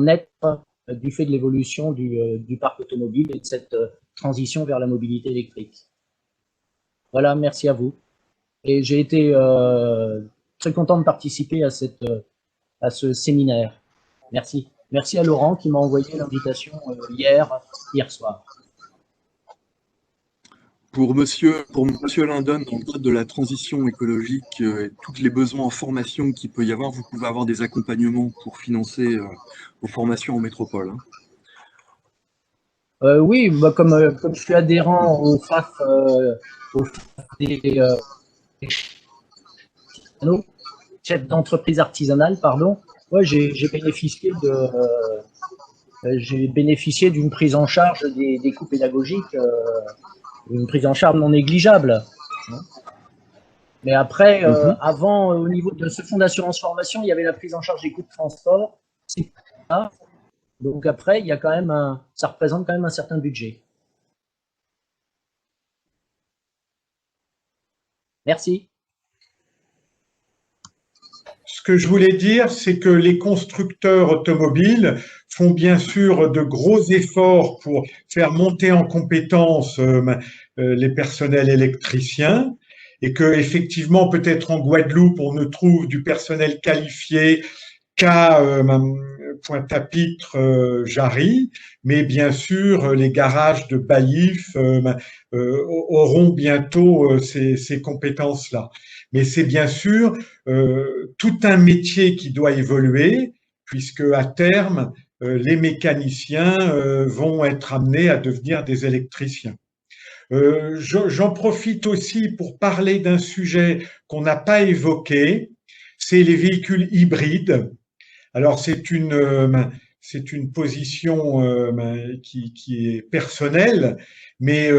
naître du fait de l'évolution du parc automobile et de cette transition vers la mobilité électrique. Voilà, merci à vous. Et j'ai été très content de participer à ce séminaire. Merci. Merci à Laurent qui m'a envoyé l'invitation hier soir. Pour monsieur Lindon, dans le cadre de la transition écologique et tous les besoins en formation qu'il peut y avoir, vous pouvez avoir des accompagnements pour financer vos formations en métropole. Oui, bah comme je suis adhérent au FAF, des chefs d'entreprise artisanale, pardon, ouais, j'ai bénéficié d'une prise en charge des coûts pédagogiques, une prise en charge non négligeable. Mais après, avant, au niveau de ce fonds d'assurance formation, il y avait la prise en charge des coûts de transport. Donc après, il y a quand même ça représente quand même un certain budget. Merci. Ce que je voulais dire, c'est que les constructeurs automobiles font bien sûr de gros efforts pour faire monter en compétence les personnels électriciens et que effectivement, peut-être en Guadeloupe, on ne trouve du personnel qualifié qu'à Pointe-à-Pitre, Jarry, mais bien sûr, les garages de Baillif auront bientôt ces compétences-là. Mais c'est bien sûr tout un métier qui doit évoluer, puisque à terme, les mécaniciens vont être amenés à devenir des électriciens. J'en profite aussi pour parler d'un sujet qu'on n'a pas évoqué, c'est les véhicules hybrides. Alors c'est une position qui est personnelle, mais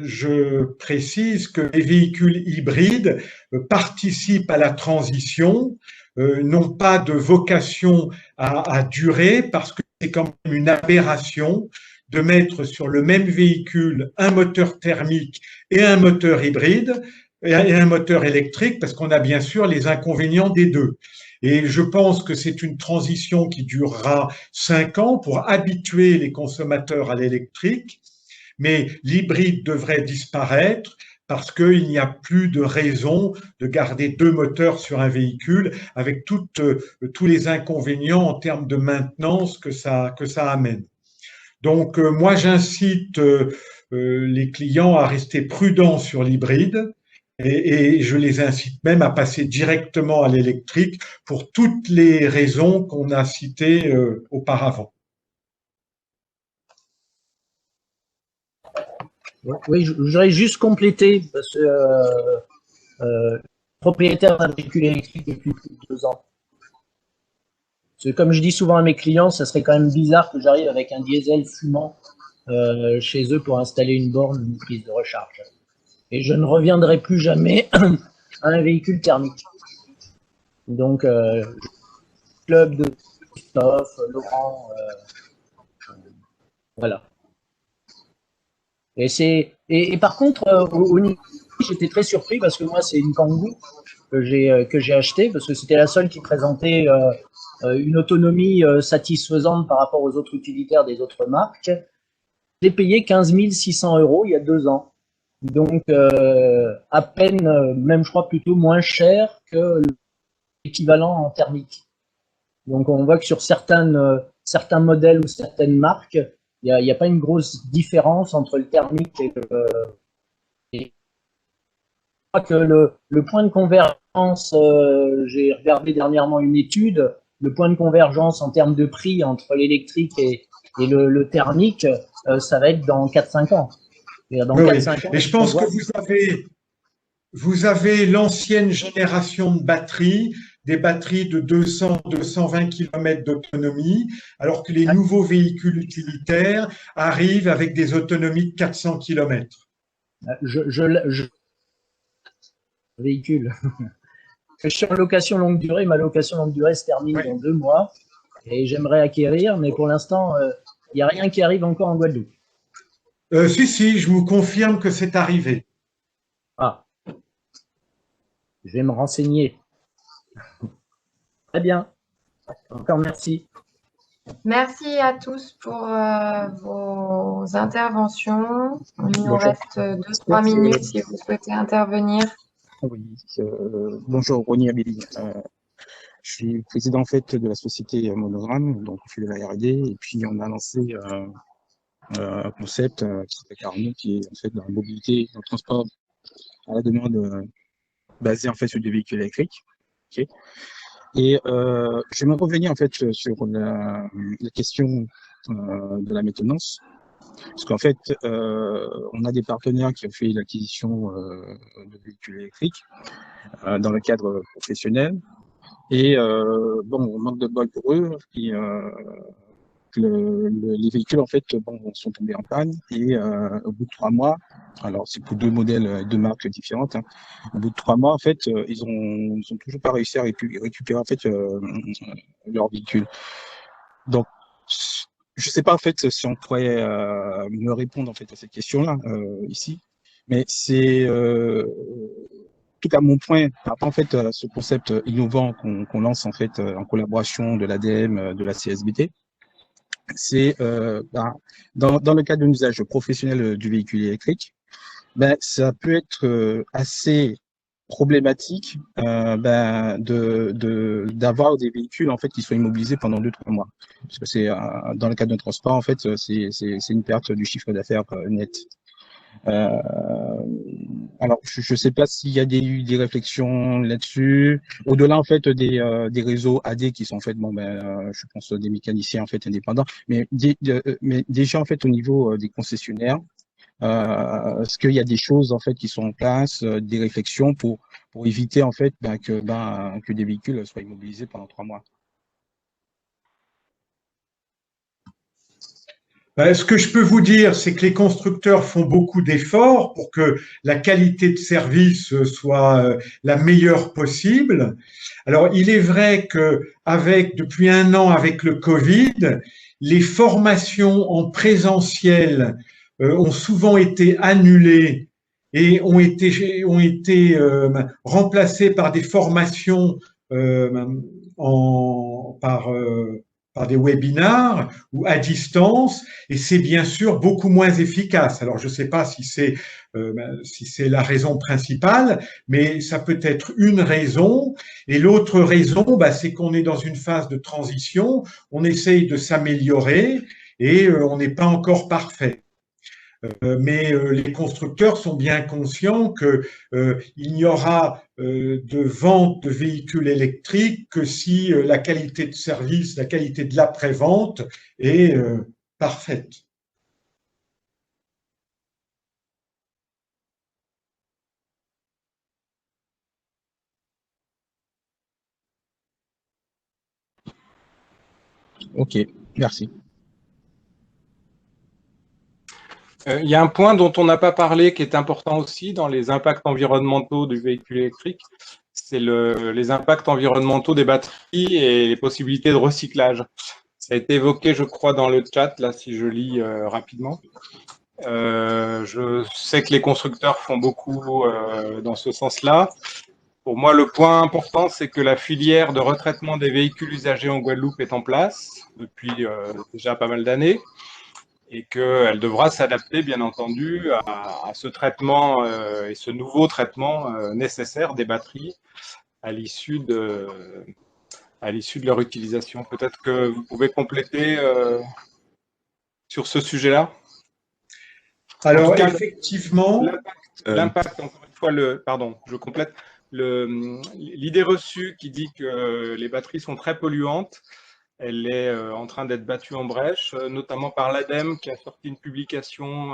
je précise que les véhicules hybrides participent à la transition, n'ont pas de vocation à durer parce que c'est quand même une aberration de mettre sur le même véhicule un moteur thermique et un moteur hybride et un moteur électrique parce qu'on a bien sûr les inconvénients des deux. Et je pense que c'est une transition qui durera 5 ans pour habituer les consommateurs à l'électrique, mais l'hybride devrait disparaître parce qu'il n'y a plus de raison de garder 2 moteurs sur un véhicule avec tous les inconvénients en termes de maintenance que ça amène. Donc moi j'incite les clients à rester prudents sur l'hybride. Et je les incite même à passer directement à l'électrique pour toutes les raisons qu'on a citées auparavant. Oui, je voudrais juste compléter, parce que propriétaire d'un véhicule électrique depuis plus de 2 ans. Parce que comme je dis souvent à mes clients, ça serait quand même bizarre que j'arrive avec un diesel fumant chez eux pour installer une borne, une prise de recharge. Et je ne reviendrai plus jamais à un véhicule thermique. Donc, club de Christophe, Laurent, voilà. Et par contre, au niveau, j'étais très surpris parce que moi, c'est une Kangoo que j'ai achetée parce que c'était la seule qui présentait une autonomie satisfaisante par rapport aux autres utilitaires des autres marques. J'ai payé 15 600 € il y a 2 ans. Donc, à peine, même je crois plutôt moins cher que l'équivalent en thermique. Donc, on voit que sur certains modèles ou certaines marques, il n'y a pas une grosse différence entre le thermique et je crois que le point de convergence, j'ai regardé dernièrement une étude, le point de convergence en termes de prix entre l'électrique et le thermique, ça va être dans 4-5 ans. Dans oui, 4-5 ans, et je pense que vous avez l'ancienne génération de batteries, des batteries de 200-220 km d'autonomie, alors que les nouveaux véhicules utilitaires arrivent avec des autonomies de 400 km. véhicule. Je suis en location longue durée. Ma location longue durée se termine dans 2 mois. Et j'aimerais acquérir, mais pour l'instant, il n'y a rien qui arrive encore en Guadeloupe. Si, je vous confirme que c'est arrivé. Ah, je vais me renseigner. Très bien. Encore merci. Merci à tous pour vos interventions. Il nous reste 2-3 minutes si vous souhaitez intervenir. Oui, bonjour, Ronnie Amélie. Je suis président en fait de la société Monogramme, donc on fait de la R&D, et puis on a lancé un concept qui s'appelle Carnot, qui est en fait dans la mobilité, dans le transport à la demande basé en fait sur des véhicules électriques. Okay. Et je vais revenir en fait sur la question de la maintenance, parce qu'en fait on a des partenaires qui ont fait l'acquisition de véhicules électriques dans le cadre professionnel. Et bon, on manque de bol pour eux. Et, les véhicules en fait sont tombés en panne et au bout de 3 mois, alors c'est pour 2 modèles, 2 marques différentes, hein, au bout de 3 mois en fait ils ont toujours pas réussi à récupérer en fait leur véhicule. Donc je sais pas en fait si on pourrait me répondre en fait à cette question-là ici, mais c'est en tout cas, mon point par rapport en fait à ce concept innovant qu'on lance en fait en collaboration de l'ADEME, de la CSBT, c'est dans le cadre d'un usage professionnel du véhicule électrique, ça peut être assez problématique d'avoir des véhicules en fait qui soient immobilisés pendant 2-3 mois, parce que c'est dans le cadre d'un transport en fait c'est une perte du chiffre d'affaires net. Alors, je ne sais pas s'il y a eu des réflexions là-dessus. Au-delà en fait des réseaux AD qui sont en fait je pense des mécaniciens en fait indépendants, mais déjà en fait au niveau des concessionnaires, est-ce qu'il y a des choses en fait qui sont en place, des réflexions pour éviter en fait que des véhicules soient immobilisés pendant 3 mois? Ce que je peux vous dire, c'est que les constructeurs font beaucoup d'efforts pour que la qualité de service soit la meilleure possible. Alors, il est vrai que depuis 1 an, avec le Covid, les formations en présentiel ont souvent été annulées et ont été remplacées par des formations par des webinars ou à distance, et c'est bien sûr beaucoup moins efficace. Alors, je ne sais pas si c'est la raison principale, mais ça peut être une raison. Et l'autre raison, c'est qu'on est dans une phase de transition, on essaye de s'améliorer et on n'est pas encore parfait. Mais les constructeurs sont bien conscients qu'il n'y aura de vente de véhicules électriques que si la qualité de service, la qualité de l'après-vente est parfaite. Ok, merci. Il y a un point dont on n'a pas parlé qui est important aussi dans les impacts environnementaux du véhicule électrique, c'est les impacts environnementaux des batteries et les possibilités de recyclage. Ça a été évoqué, je crois, dans le chat, là, si je lis rapidement. Je sais que les constructeurs font beaucoup dans ce sens-là. Pour moi, le point important, c'est que la filière de retraitement des véhicules usagés en Guadeloupe est en place depuis déjà pas mal d'années, et qu'elle devra s'adapter, bien entendu, à ce traitement et ce nouveau traitement nécessaire des batteries à l'issue de leur utilisation. Peut-être que vous pouvez compléter sur ce sujet-là. Alors, cas, effectivement… L'impact, encore une fois, je complète, l'idée reçue qui dit que les batteries sont très polluantes, elle est en train d'être battue en brèche, notamment par l'ADEME qui a sorti une publication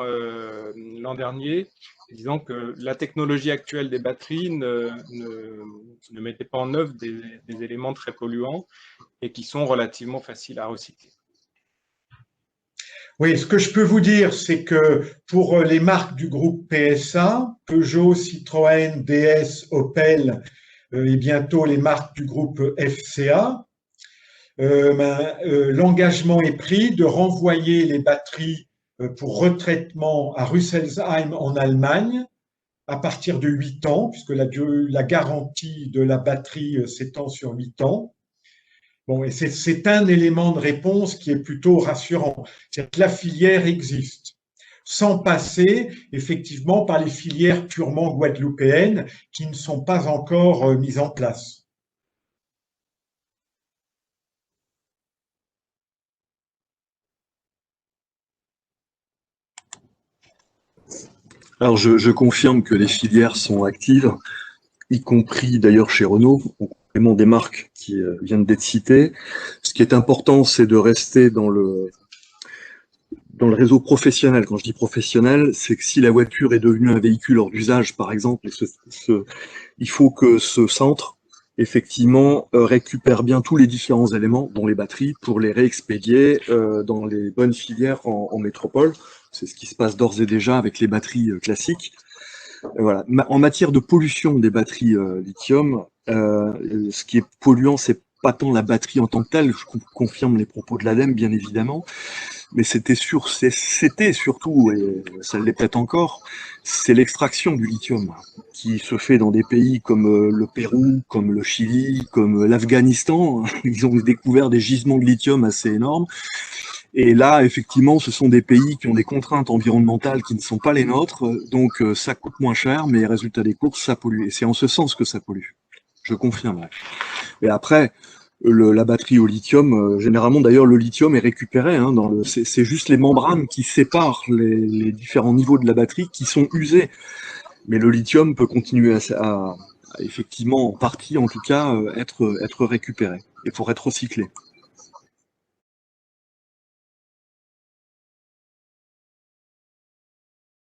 l'an dernier disant que la technologie actuelle des batteries ne mettait pas en œuvre des éléments très polluants et qui sont relativement faciles à recycler. Oui, ce que je peux vous dire, c'est que pour les marques du groupe PSA, Peugeot, Citroën, DS, Opel et bientôt les marques du groupe FCA, l'engagement est pris de renvoyer les batteries pour retraitement à Rüsselsheim en Allemagne à partir de 8 ans, puisque la garantie de la batterie s'étend sur 8 ans. Bon, et c'est un élément de réponse qui est plutôt rassurant. C'est que la filière existe, sans passer effectivement par les filières purement guadeloupéennes qui ne sont pas encore mises en place. Alors, je confirme que les filières sont actives, y compris d'ailleurs chez Renault, au complément des marques qui viennent d'être citées. Ce qui est important, c'est de rester dans le réseau professionnel. Quand je dis professionnel, c'est que si la voiture est devenue un véhicule hors d'usage, par exemple, il faut que ce centre, effectivement, récupère bien tous les différents éléments, dont les batteries, pour les réexpédier dans les bonnes filières en métropole. C'est ce qui se passe d'ores et déjà avec les batteries classiques. Voilà. En matière de pollution des batteries lithium, ce qui est polluant, c'est pas tant la batterie en tant que telle, je confirme les propos de l'ADEME, bien évidemment, mais c'était surtout, et ça l'est peut-être encore, c'est l'extraction du lithium qui se fait dans des pays comme le Pérou, comme le Chili, comme l'Afghanistan. Ils ont découvert des gisements de lithium assez énormes. Et là, effectivement, ce sont des pays qui ont des contraintes environnementales qui ne sont pas les nôtres, donc ça coûte moins cher, mais résultat des courses, ça pollue. Et c'est en ce sens que ça pollue. Je confirme. Et après, la batterie au lithium, généralement d'ailleurs le lithium est récupéré, hein, c'est juste les membranes qui séparent les différents niveaux de la batterie qui sont usés. Mais le lithium peut continuer à effectivement, en partie en tout cas, être récupéré et pour être recyclé.